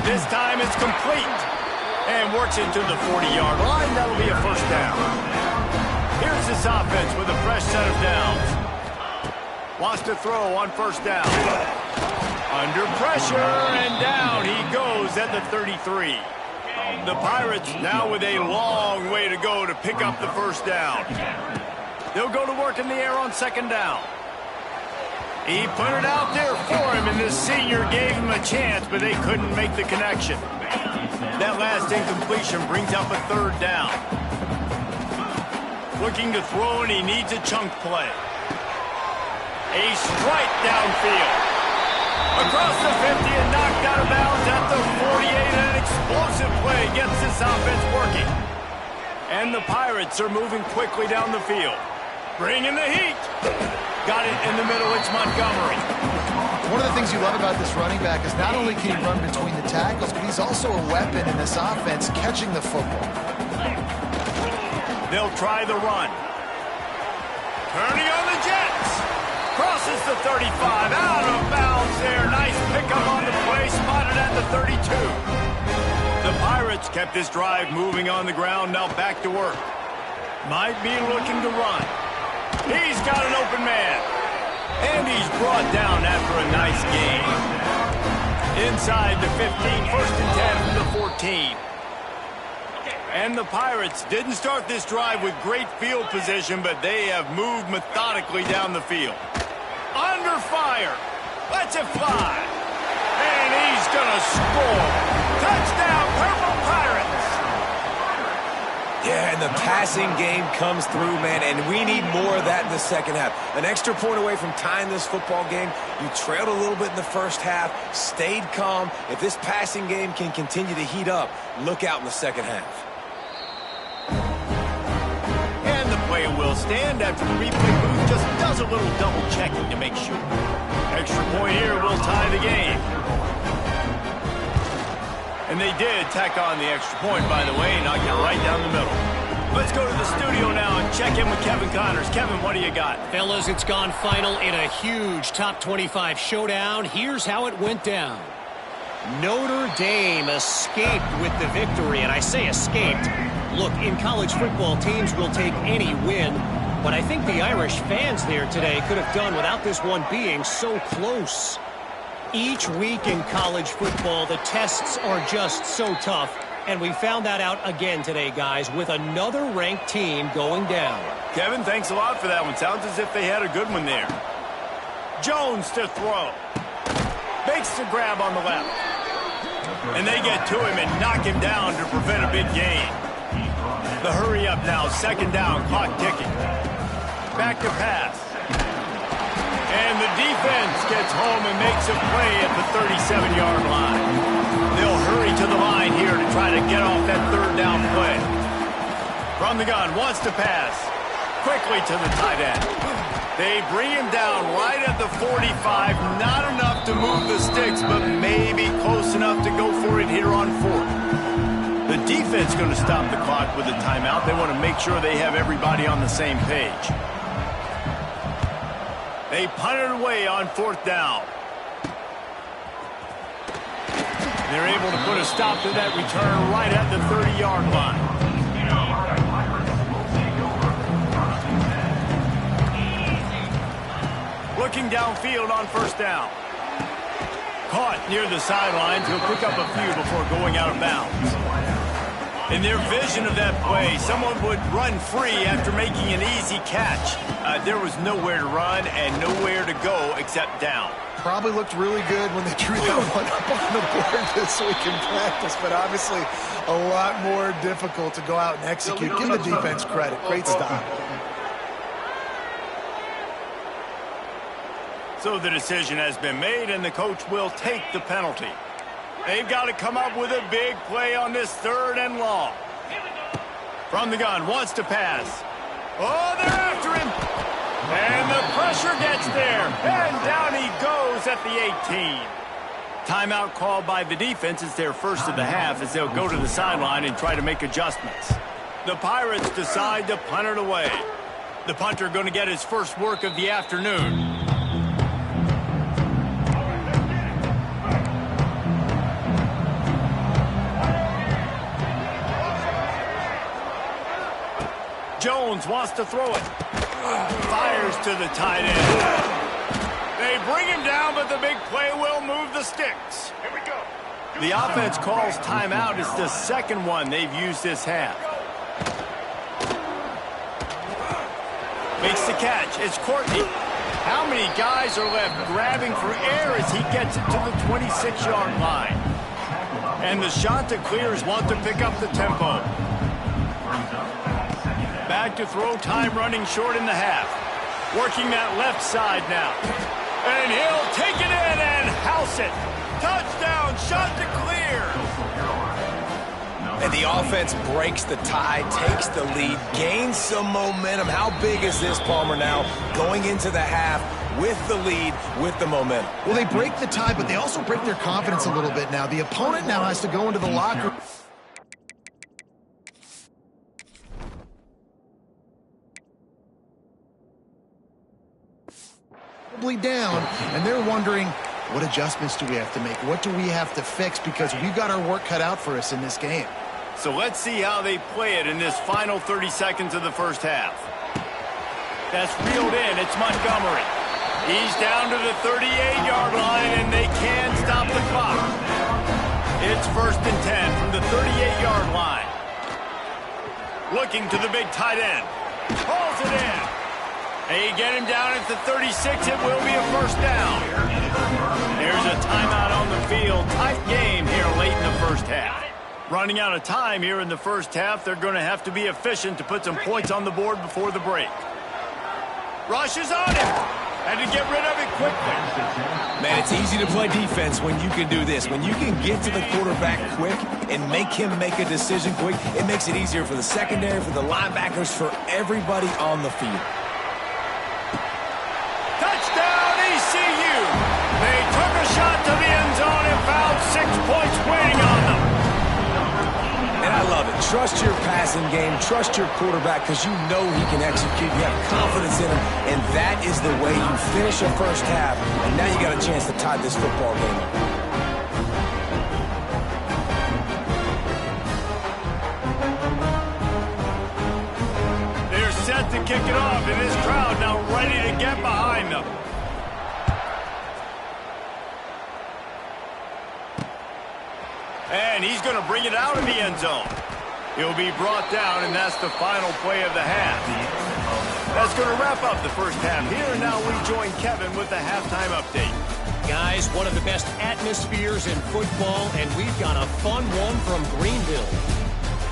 Speaker 1: This time it's complete and works into the 40-yard line. That'll be a first down. Here's this offense with a fresh set of downs. Wants to throw on first down. Under pressure, and down he goes at the 33. The Pirates now with a long way to go to pick up the first down. They'll go to work in the air on second down. He put it out there for him, and this senior gave him a chance, but they couldn't make the connection. That last incompletion brings up a third down. Looking to throw, and he needs a chunk play. A strike downfield. Across the 50 and knocked out of bounds at the 48. And an explosive play gets this offense working. And the Pirates are moving quickly down the field. Bringing the heat. Got it in the middle. It's Montgomery.
Speaker 2: One of the things you love about this running back is not only can he run between the tackles, but he's also a weapon in this offense catching the football.
Speaker 1: They'll try the run. Turning on the Jets. Crosses the 35. Out of bounds there. Nice pickup on the play. Spotted at the 32. The Pirates kept this drive moving on the ground. Now back to work. Might be looking to run. He's got an open man. And he's brought down after a nice gain. Inside the 15. First and 10 from the 14. And the Pirates didn't start this drive with great field position, but they have moved methodically down the field. Under fire. Lets it fly. And he's going to score. Touchdown, Purple Pirates.
Speaker 3: Yeah, and the passing game comes through, man, and we need more of that in the second half. An extra point away from tying this football game. You trailed a little bit in the first half, stayed calm. If this passing game can continue to heat up, look out in the second half.
Speaker 1: And the play will stand after the replay booth just does a little double checking to make sure. Extra point here will tie the game. And they did tack on the extra point, by the way, knocked it right down the middle. Let's go to the studio now and check in with Kevin Connors. Kevin, what do you got?
Speaker 6: Fellas, it's gone final in a huge top 25 showdown. Here's how it went down. Notre Dame escaped with the victory, and I say escaped. Look, in college football, teams will take any win, but I think the Irish fans there today could have done without this one being so close. Each week in college football, the tests are just so tough, and we found that out again today, guys, with another ranked team going down.
Speaker 1: Kevin, thanks a lot for that one. Sounds as if they had a good one there. Jones to throw. Makes the grab on the left. And they get to him and knock him down to prevent a big gain. The hurry up now, second down, clock ticking. Back to pass. And the defense gets home and makes a play at the 37-yard line. They'll hurry to the line here to try to get off that third down play. From the gun, wants to pass. Quickly to the tight end. They bring him down right at the 45. Not enough to move the sticks, but maybe close enough to go for it here on fourth. The defense going to stop the clock with a timeout. They want to make sure they have everybody on the same page. They punt it away on fourth down. They're able to put a stop to that return right at the 30-yard line. Looking downfield on first down. Caught near the sidelines. He'll pick up a few before going out of bounds. In their vision of that play, someone would run free after making an easy catch. There was nowhere to run and nowhere to go except down.
Speaker 2: Probably looked really good when they drew that one up on the board this week in practice, but obviously a lot more difficult to go out and execute. Give the defense credit. Great stop.
Speaker 1: So the decision has been made, and the coach will take the penalty. They've got to come up with a big play on this third and long. From the gun, wants to pass. Oh, they're after him. And the pressure gets there. And down he goes at the 18. Timeout called by the defense. It's their first of the half as they'll go to the sideline and try to make adjustments. The Pirates decide to punt it away. The punter going to get his first work of the afternoon. Jones wants to throw it. Fires to the tight end. They bring him down, but the big play will move the sticks. Here we go. The offense calls timeout. It's the second one they've used this half. Makes the catch. It's Courtney. How many guys are left grabbing for air as he gets it to the 26-yard line? And the Chanticleers want to pick up the tempo. Back to throw, time running short in the half. Working that left side now. And he'll take it in and house it. Touchdown, Chanticleer.
Speaker 3: And the offense breaks the tie, takes the lead, gains some momentum. How big is this, Palmer, now going into the half with the lead, with the momentum?
Speaker 2: Well, they break the tie, but they also break their confidence a little bit now. The opponent now has to go into the locker room. Down, and they're wondering, what adjustments do we have to make? What do we have to fix? Because we've got our work cut out for us in this game.
Speaker 1: So let's see how they play it in this final 30 seconds of the first half. That's reeled in. It's Montgomery. He's down to the 38-yard line, and they can stop the clock. It's 1st and 10 from the 38-yard line. Looking to the big tight end. Hauls it in. They get him down at the 36. It will be a first down. There's a timeout on the field. Tight game here late in the first half. Running out of time here in the first half. They're going to have to be efficient to put some points on the board before the break. Rushes on him. And to get rid of it quickly.
Speaker 3: Man, it's easy to play defense when you can do this. When you can get to the quarterback quick and make him make a decision quick, it makes it easier for the secondary, for the linebackers, for everybody on the field.
Speaker 1: Touchdown, ECU! They took a shot to the end zone and found 6 points waiting on them.
Speaker 3: And I love it. Trust your passing game. Trust your quarterback because you know he can execute. You have confidence in him, and that is the way you finish a first half. And now you got a chance to tie this football game up.
Speaker 1: They're set to kick it off, and this crowd now ready to get behind them. And he's going to bring it out of the end zone. He'll be brought down, and that's the final play of the half. That's going to wrap up the first half here, and now we join Kevin with the halftime update.
Speaker 6: Guys, one of the best atmospheres in football, and we've got a fun one from Greenville.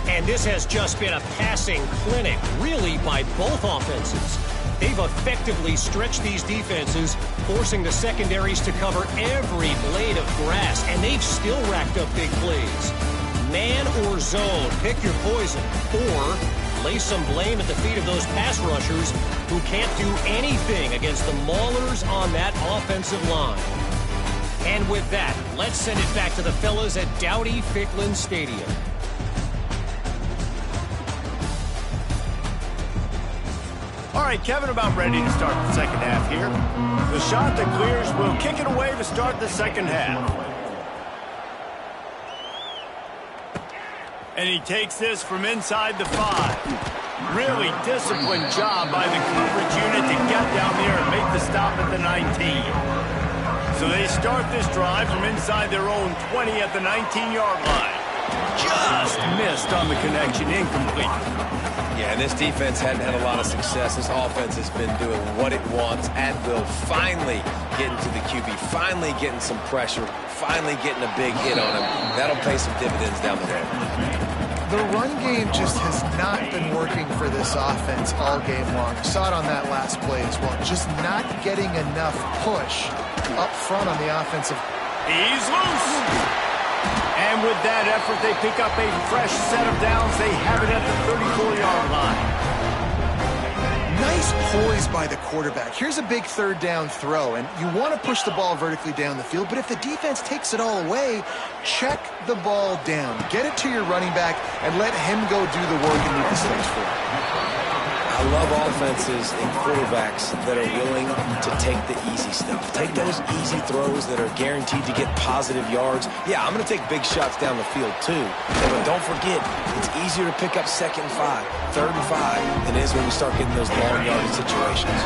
Speaker 6: And this has just been a passing clinic, really, by both offenses. They've effectively stretched these defenses, forcing the secondaries to cover every blade of grass, and they've still racked up big plays. Man or zone, pick your poison, or lay some blame at the feet of those pass rushers who can't do anything against the maulers on that offensive line. And with that, let's send it back to the fellas at Dowdy-Ficklin Stadium.
Speaker 1: All right, Kevin, about ready to start the second half here. The shot that clears will kick it away to start the second half. And he takes this from inside the 5. Really disciplined job by the coverage unit to get down there and make the stop at the 19. So they start this drive from inside their own 20 at the 19-yard line. Just missed on the connection, incomplete.
Speaker 3: Yeah, and this defense hadn't had a lot of success. This offense has been doing what it wants at will. Finally getting to the QB, finally getting some pressure, finally getting a big hit on him. That'll pay some dividends down the road.
Speaker 2: The run game just has not been working for this offense all game long. You saw it on that last play as well. Just not getting enough push up front on the offensive.
Speaker 1: He's loose. And with that effort, they pick up a fresh set of downs. They have it at the 34-yard line.
Speaker 2: Nice poise by the quarterback. Here's a big third down throw, and you want to push the ball vertically down the field, but if the defense takes it all away, check the ball down. Get it to your running back and let him go do the work and move the sticks for it.
Speaker 3: I love offenses and quarterbacks that are willing to take the easy stuff. Take those easy throws that are guaranteed to get positive yards. Yeah, I'm going to take big shots down the field too. But don't forget, it's easier to pick up 2nd and 5, 3rd and 5 than it is when we start getting those long yardage situations.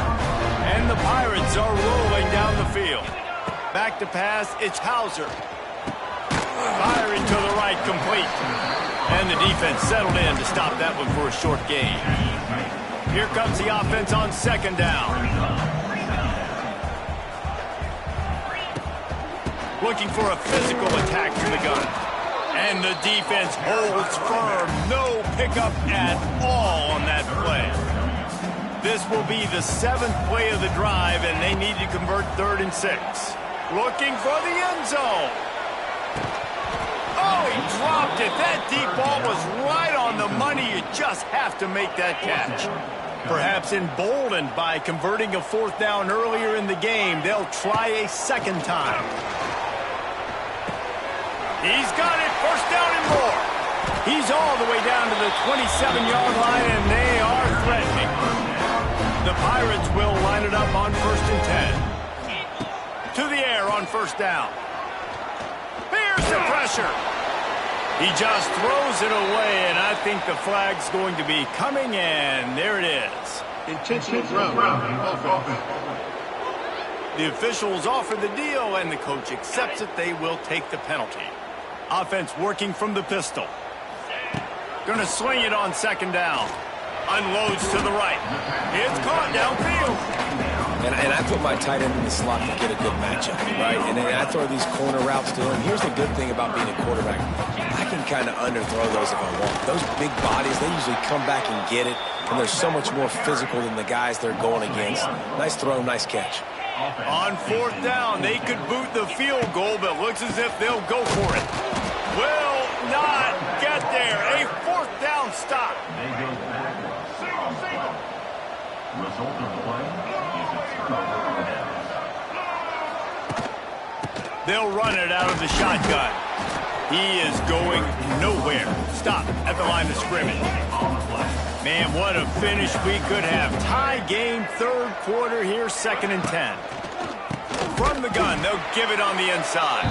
Speaker 1: And the Pirates are rolling down the field. Back to pass, it's Hauser. Firing to the right, complete. And the defense settled in to stop that one for a short gain. Here comes the offense on 2nd down. Looking for a physical attack from the gun. And the defense holds firm. No pickup at all on that play. This will be the 7th play of the drive, and they need to convert 3rd and 6. Looking for the end zone. Oh, he dropped it. That deep ball was right on the money. You just have to make that catch. Perhaps emboldened by converting a fourth down earlier in the game, they'll try a second time. He's got it. First down and more. He's all the way down to the 27-yard line, and they are threatening. The Pirates will line it up on 1st and 10. To the air on first down. Here's the pressure. He just throws it away, and I think the flag's going to be coming, and there it is.
Speaker 5: Intentional grounding offense.
Speaker 1: The officials offer the deal, and the coach accepts it. They will take the penalty. Offense working from the pistol. Going to swing it on second down. Unloads to the right. It's caught downfield.
Speaker 3: And I put my tight end in the slot to get a good matchup, right? And then I throw these corner routes to him. Here's the good thing about being a quarterback. I can kind of underthrow those if I want. Those big bodies, they usually come back and get it, and they're so much more physical than the guys they're going against. Nice throw, nice catch.
Speaker 1: On fourth down, they could boot the field goal, but looks as if they'll go for it. Will not get there. A fourth down stop.
Speaker 4: They go back. Single. Result of the play is a turnover and downs.
Speaker 1: They'll run it out of the shotgun. He is going nowhere. Stop at the line of scrimmage. Man, what a finish we could have. Tie game, third quarter here, 2nd and 10. From the gun, they'll give it on the inside.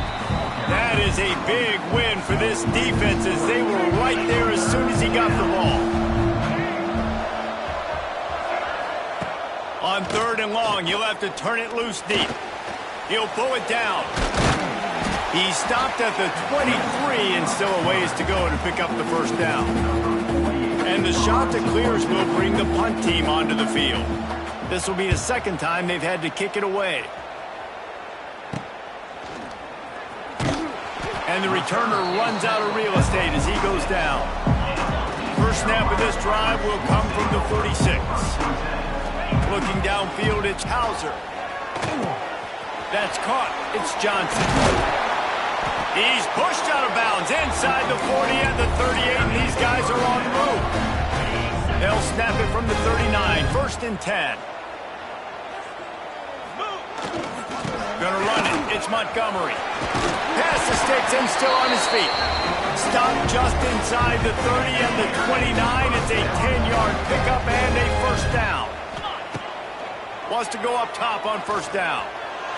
Speaker 1: That is a big win for this defense as they were right there as soon as he got the ball. On 3rd and long, you'll have to turn it loose deep. He'll pull it down. He stopped at the 23 and still a ways to go to pick up the first down. And the shot that clears will bring the punt team onto the field. This will be the second time they've had to kick it away. And the returner runs out of real estate as he goes down. First snap of this drive will come from the 46. Looking downfield, it's Hauser. That's caught. It's Johnson. He's pushed out of bounds inside the 40 and the 38, and these guys are on the move. They'll snap it from the 39. 1st and 10. Gonna run it. It's Montgomery. Pass the sticks and still on his feet. Stop just inside the 30 and the 29. It's a 10-yard pickup and a first down. Wants to go up top on first down.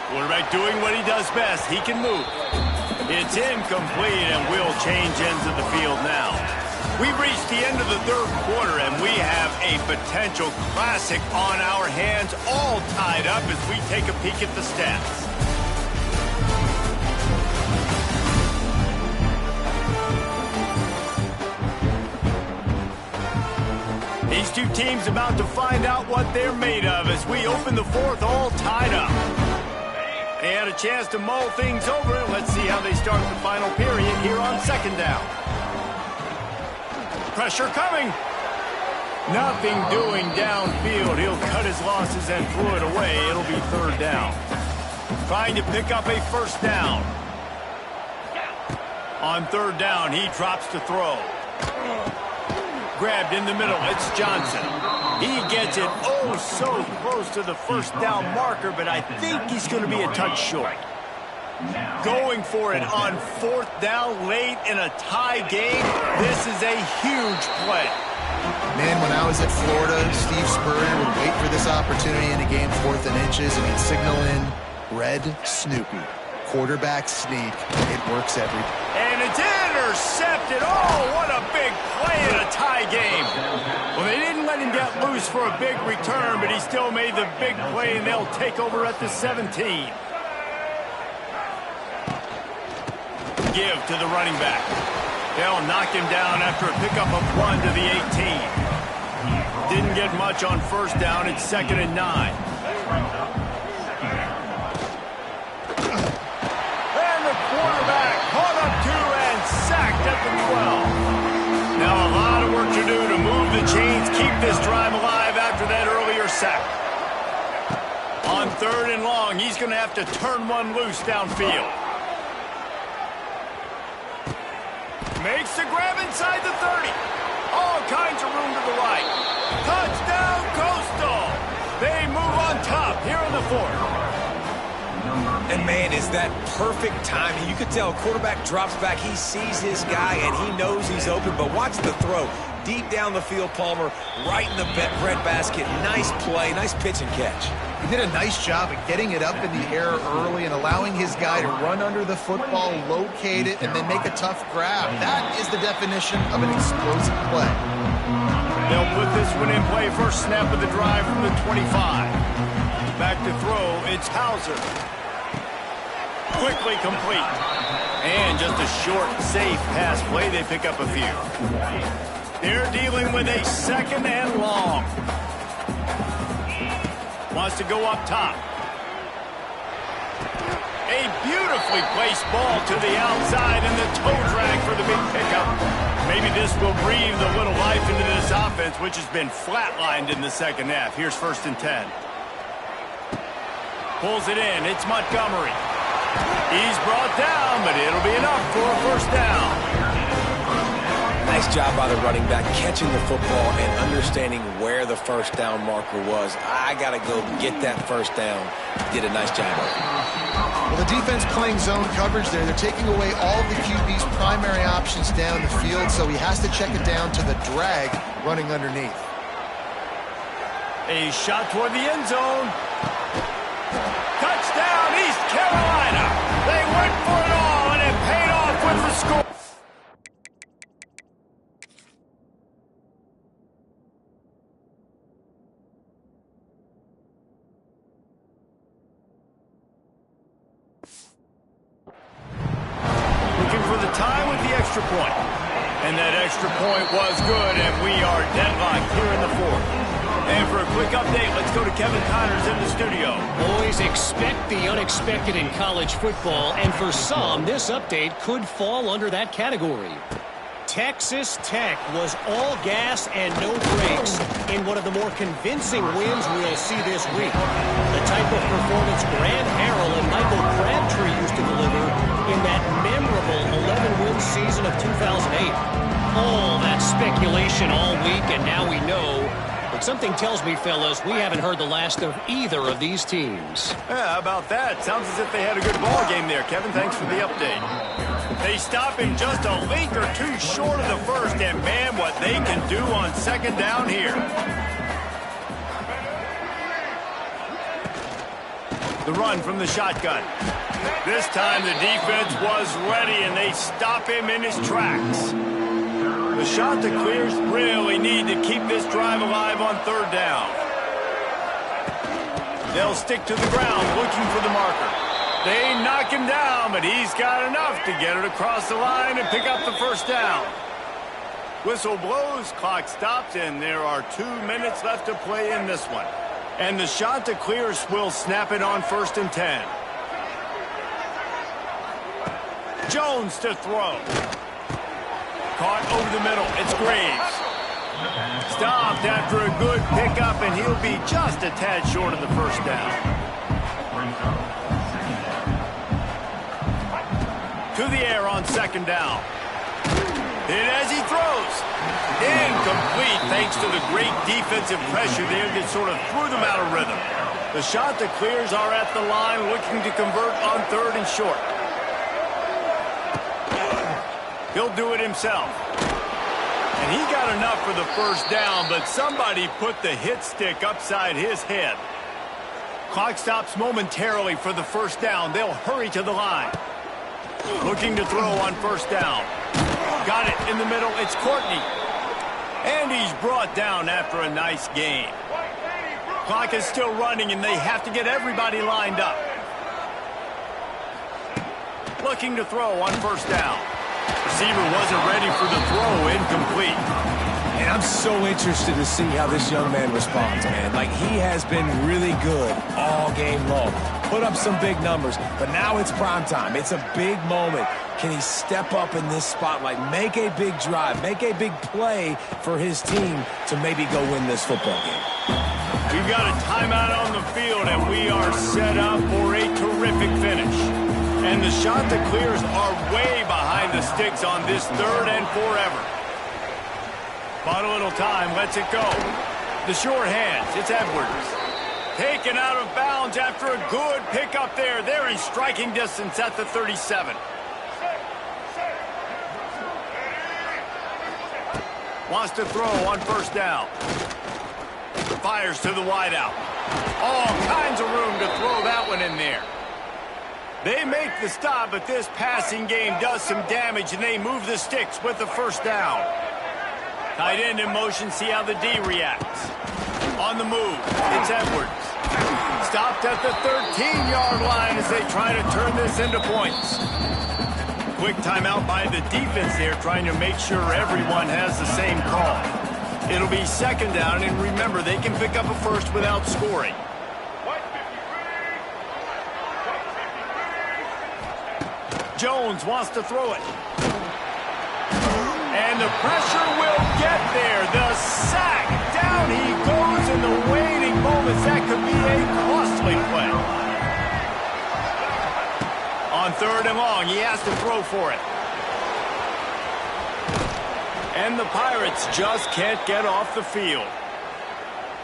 Speaker 1: Quarterback doing what he does best. He can move. It's incomplete, and we'll change ends of the field now. We've reached the end of the third quarter, and we have a potential classic on our hands, all tied up as we take a peek at the stats. These two teams about to find out what they're made of as we open the fourth, all tied up. They had a chance to mull things over. Let's see how they start the final period here on second down. Pressure coming. Nothing doing downfield. He'll cut his losses and throw it away. It'll be third down. Trying to pick up a first down. On third down, he drops to throw. Grabbed in the middle, it's Johnson. He gets it oh so close to the first down marker, but I think he's going to be a touch short. Going for it on fourth down late in a tie game. This is a huge play.
Speaker 2: Man, when I was at Florida, Steve Spurrier would wait for this opportunity in a game 4th and inches, and he'd signal in Red Snoopy. Quarterback sneak. It works every time.
Speaker 1: And it's intercepted. Oh, what a big play in a tie game. Well, they didn't let him get loose for a big return, but he still made the big play, and they'll take over at the 17. Give to the running back. They'll knock him down after a pickup of 1 to the 18. Didn't get much on first down. It's 2nd and 9. Quarterback caught up to and sacked at the 12. Now a lot of work to do to move the chains, keep this drive alive after that earlier sack. On 3rd and long, he's going to have to turn one loose downfield. Makes the grab inside the 30. All kinds of room to the right. Touchdown, Coastal. They move on top here in the fourth.
Speaker 3: And, man, is that perfect timing. You could tell quarterback drops back. He sees his guy, and he knows he's open. But watch the throw. Deep down the field, Palmer, right in the bread basket. Nice play, nice pitch and catch.
Speaker 2: He did a nice job of getting it up in the air early and allowing his guy to run under the football, locate it, and then make a tough grab. That is the definition of an explosive play.
Speaker 1: They'll put this one in play. First snap of the drive from the 25. Back to throw, it's Hauser. Quickly complete. And just a short, safe pass play. They pick up a few. They're dealing with a second and long. Wants to go up top. A beautifully placed ball to the outside and the toe drag for the big pickup. Maybe this will breathe a little life into this offense, which has been flatlined in the second half. Here's 1st and 10. Pulls it in. It's Montgomery. He's brought down, but it'll be enough for a first down.
Speaker 3: Nice job by the running back, catching the football and understanding where the first down marker was. I got to go get that first down. Did a nice job of it.
Speaker 2: Well, the defense playing zone coverage there. They're taking away all the QB's primary options down the field, so he has to check it down to the drag running underneath.
Speaker 1: A shot toward the end zone. Touchdown, East Carolina. They went for it all, and it paid off with the score. Looking for the tie with the extra point. And that extra point was good, and we are deadlocked here in the fourth. And for a quick update, let's go to Kevin Connors in the studio.
Speaker 6: Always expect the unexpected in college football, and for some, this update could fall under that category. Texas Tech was all gas and no brakes in one of the more convincing wins we'll see this week. The type of performance Grant Harrell and Michael Crabtree used to deliver in that memorable 11-win season of 2008. All that speculation all week, and now we know. But something tells me, fellas, we haven't heard the last of either of these teams.
Speaker 1: Yeah, how about that? Sounds as if they had a good ball game there. Kevin, thanks for the update. They stop him just a link or two short of the first, and man, what they can do on second down here. The run from the shotgun. This time the defense was ready, and they stop him in his tracks. The shot to clears really need to keep this drive alive on third down. They'll stick to the ground looking for the marker. They knock him down, but he's got enough to get it across the line and pick up the first down. Whistle blows, clock stops, and there are 2 minutes left to play in this one. And the shot to clears will snap it on 1st and 10. Jones to throw. Caught over the middle. It's Graves. Stopped after a good pickup, and he'll be just a tad short of the first down. To the air on second down. And as he throws, incomplete thanks to the great defensive pressure there that sort of threw them out of rhythm. The shot that clears are at the line looking to convert on 3rd and short. He'll do it himself. And he got enough for the first down, but somebody put the hit stick upside his head. Clock stops momentarily for the first down. They'll hurry to the line. Looking to throw on first down. Got it in the middle. It's Courtney. And he's brought down after a nice gain. Clock is still running, and they have to get everybody lined up. Looking to throw on first down. Receiver wasn't ready for the throw, incomplete.
Speaker 3: And I'm so interested to see how this young man responds, man. Like, he has been really good all game long. Put up some big numbers, but now it's prime time. It's a big moment. Can he step up in this spotlight, make a big drive, make a big play for his team to maybe go win this football game?
Speaker 1: We've got a timeout on the field, and we are set up for a terrific finish. And the shot that clears are way behind the sticks on this third and forever. Bought a little time, lets it go. The short hands, it's Edwards. Taken out of bounds after a good pickup there. They're in striking distance at the 37. Wants to throw on first down. Fires to the wideout. All kinds of room to throw that one in there. They make the stop, but this passing game does some damage, and they move the sticks with the first down. Tight end in motion, see how the D reacts. On the move, it's Edwards. Stopped at the 13-yard line as they try to turn this into points. Quick timeout by the defense there, trying to make sure everyone has the same call. It'll be second down, and remember, they can pick up a first without scoring. Jones wants to throw it. And the pressure will get there. The sack. Down he goes in the waiting moments. That could be a costly play. On third and long, he has to throw for it. And the Pirates just can't get off the field.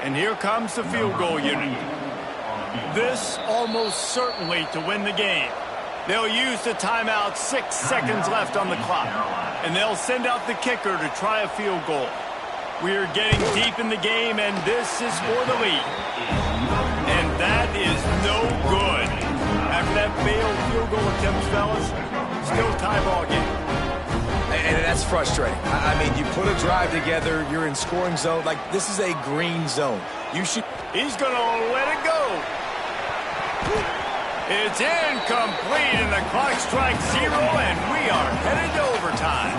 Speaker 1: And here comes the field goal unit. This almost certainly to win the game. They'll use the timeout, 6 seconds left on the clock. And they'll send out the kicker to try a field goal. We're getting deep in the game, and this is for the lead. And that is no good. After that failed field goal attempt, fellas, still tie ball game.
Speaker 3: And that's frustrating. I mean, you put a drive together, you're in scoring zone. Like, this is a green zone. You should...
Speaker 1: He's going to let it go. It's incomplete, and the clock strikes 0, and we are headed to overtime.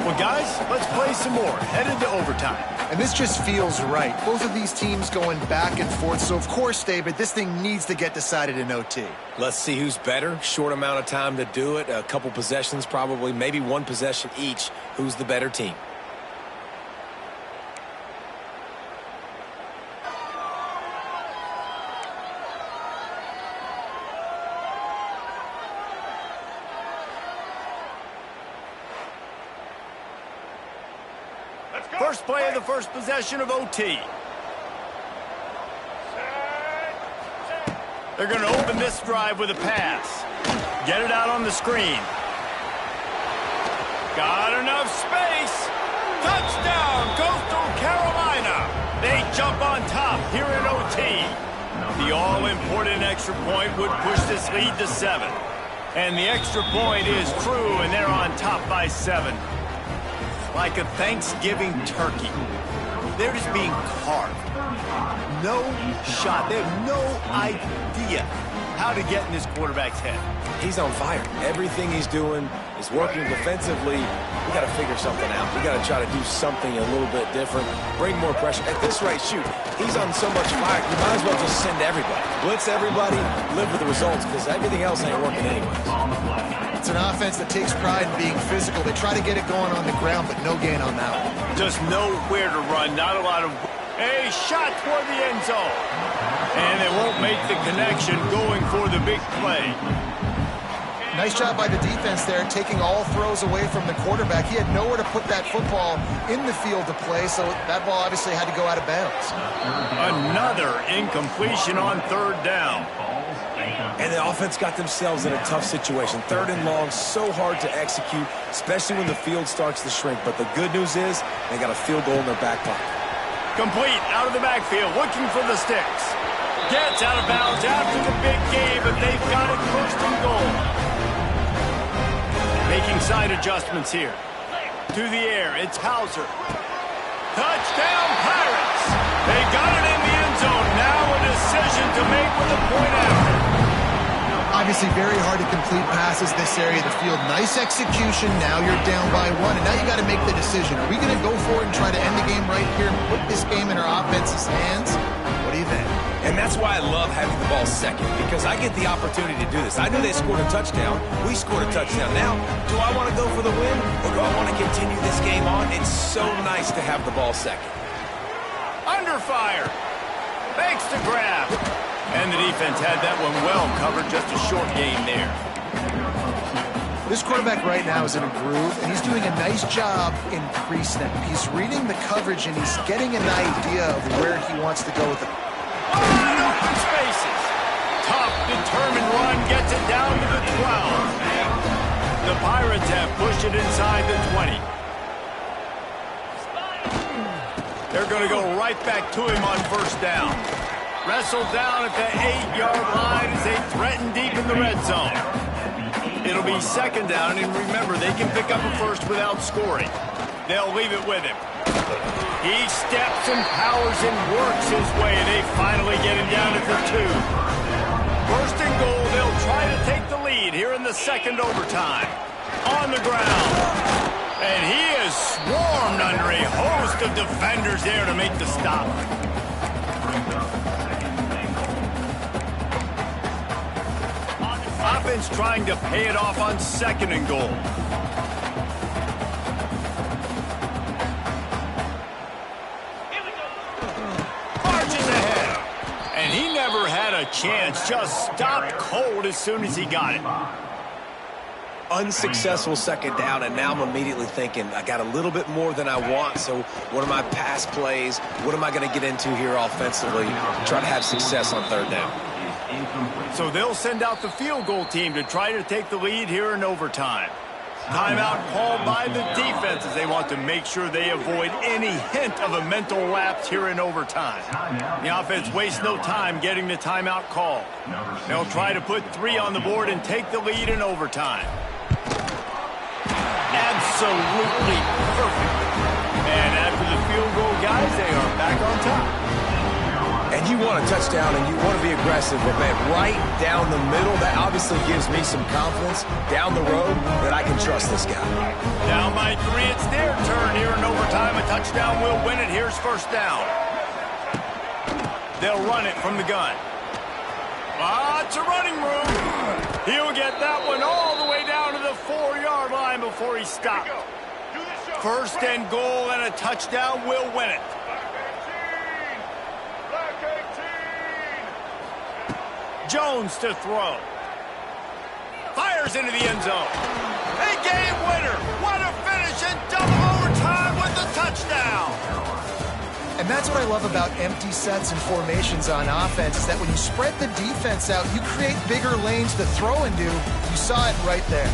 Speaker 1: Well, guys, let's play some more. Headed to overtime.
Speaker 2: And this just feels right. Both of these teams going back and forth. So, of course, David, this thing needs to get decided in OT.
Speaker 3: Let's see who's better. Short amount of time to do it. A couple possessions probably. Maybe one possession each. Who's the better team?
Speaker 1: First play of the first possession of OT. They're going to open this drive with a pass. Get it out on the screen. Got enough space. Touchdown, Coastal Carolina. They jump on top here in OT. The all-important extra point would push this lead to 7. And the extra point is true, and they're on top by 7. Like a Thanksgiving turkey. They're just being carved. No shot. They have no idea how to get in this quarterback's head.
Speaker 3: He's on fire. Everything he's doing is working defensively. We got to figure something out. We got to try to do something a little bit different. Bring more pressure. At this rate, shoot, he's on so much fire. You might as well just send everybody. Blitz everybody, live with the results, because everything else ain't working anyways.
Speaker 2: It's an offense that takes pride in being physical. They try to get it going on the ground, but no gain on that one.
Speaker 1: Just nowhere to run. Not a lot of... A shot toward the end zone. And they won't make the connection going for the big play.
Speaker 2: Nice job by the defense there, taking all throws away from the quarterback. He had nowhere to put that football in the field to play, so that ball obviously had to go out of bounds.
Speaker 1: Another incompletion on third down.
Speaker 3: And the offense got themselves in a tough situation. Third and long, so hard to execute, especially when the field starts to shrink. But the good news is they got a field goal in their back pocket.
Speaker 1: Complete out of the backfield, looking for the sticks. Gets out of bounds after the big game, but they've got it first and goal. Making side adjustments here. To the air, it's Hauser. Touchdown, Pirates! They got it in the end zone. Now a decision to make with a point after.
Speaker 2: Obviously very hard to complete passes this area of the field. Nice execution. Now you're down by 1, and now you got to make the decision. Are we going to go for it and try to end the game right here and put this game in our offense's hands? What do you think?
Speaker 3: And that's why I love having the ball second, because I get the opportunity to do this. I knew they scored a touchdown. We scored a touchdown. Now, do I want to go for the win, or do I want to continue this game on? It's so nice to have the ball second.
Speaker 1: Under fire. Thanks to grab. And the defense had that one well covered. Just a short gain there.
Speaker 2: This quarterback right now is in a groove, and he's doing a nice job in pre-snap. He's reading the coverage, and he's getting an idea of where he wants to go with it.
Speaker 1: Wide open spaces. Tough, determined run gets it down to the 12. The Pirates have pushed it inside the 20. They're going to go right back to him on first down. Wrestled down at the 8-yard line as they threaten deep in the red zone. It'll be second down, and remember, they can pick up a first without scoring. They'll leave it with him. He steps and powers and works his way, and they finally get him down at the 2. First and goal, they'll try to take the lead here in the second overtime. On the ground. And he is swarmed under a host of defenders there to make the stop. Offense trying to pay it off on second and goal. Marches ahead. And he never had a chance. Just stopped cold as soon as he got it.
Speaker 3: Unsuccessful second down, and now I'm immediately thinking, I got a little bit more than I want, so what are my pass plays? What am I going to get into here offensively to try to have success on third down?
Speaker 1: So they'll send out the field goal team to try to take the lead here in overtime. Timeout called by the defense as they want to make sure they avoid any hint of a mental lapse here in overtime. The offense wastes no time getting the timeout call. They'll try to put 3 on the board and take the lead in overtime. Absolutely perfect. And after the field goal, guys, they are back on top.
Speaker 3: And you want a touchdown and you want to be aggressive, but man, right down the middle, that obviously gives me some confidence down the road that I can trust this guy.
Speaker 1: Down by 3, it's their turn here in overtime. A touchdown will win it. Here's first down. They'll run it from the gun. Lots of running room. He'll get that one all the way down to the 4-yard line before he stops. First and goal, and a touchdown will win it. Jones to throw. Fires into the end zone. A game winner. What a finish in double overtime with the touchdown.
Speaker 2: And that's what I love about empty sets and formations on offense, is that when you spread the defense out, you create bigger lanes to throw into. You saw it right there.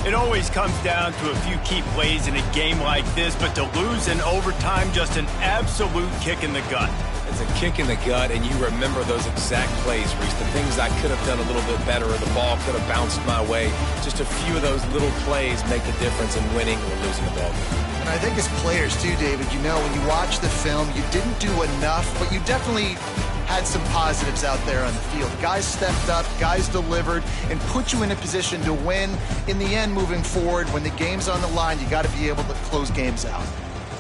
Speaker 1: It always comes down to a few key plays in a game like this, but to lose in overtime, just an absolute kick in the gut.
Speaker 3: It's a kick in the gut, and you remember those exact plays, Reese. The things I could have done a little bit better, or the ball could have bounced my way. Just a few of those little plays make the difference in winning or losing a ball game.
Speaker 2: And I think as players too, David, you know, when you watch the film, you didn't do enough, but you definitely had some positives out there on the field. Guys stepped up, guys delivered, and put you in a position to win. In the end, moving forward, when the game's on the line, you got to be able to close games out.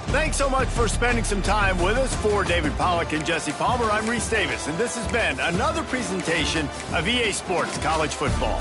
Speaker 1: Thanks so much for spending some time with us. For David Pollack and Jesse Palmer, I'm Reese Davis, and this has been another presentation of EA Sports College Football.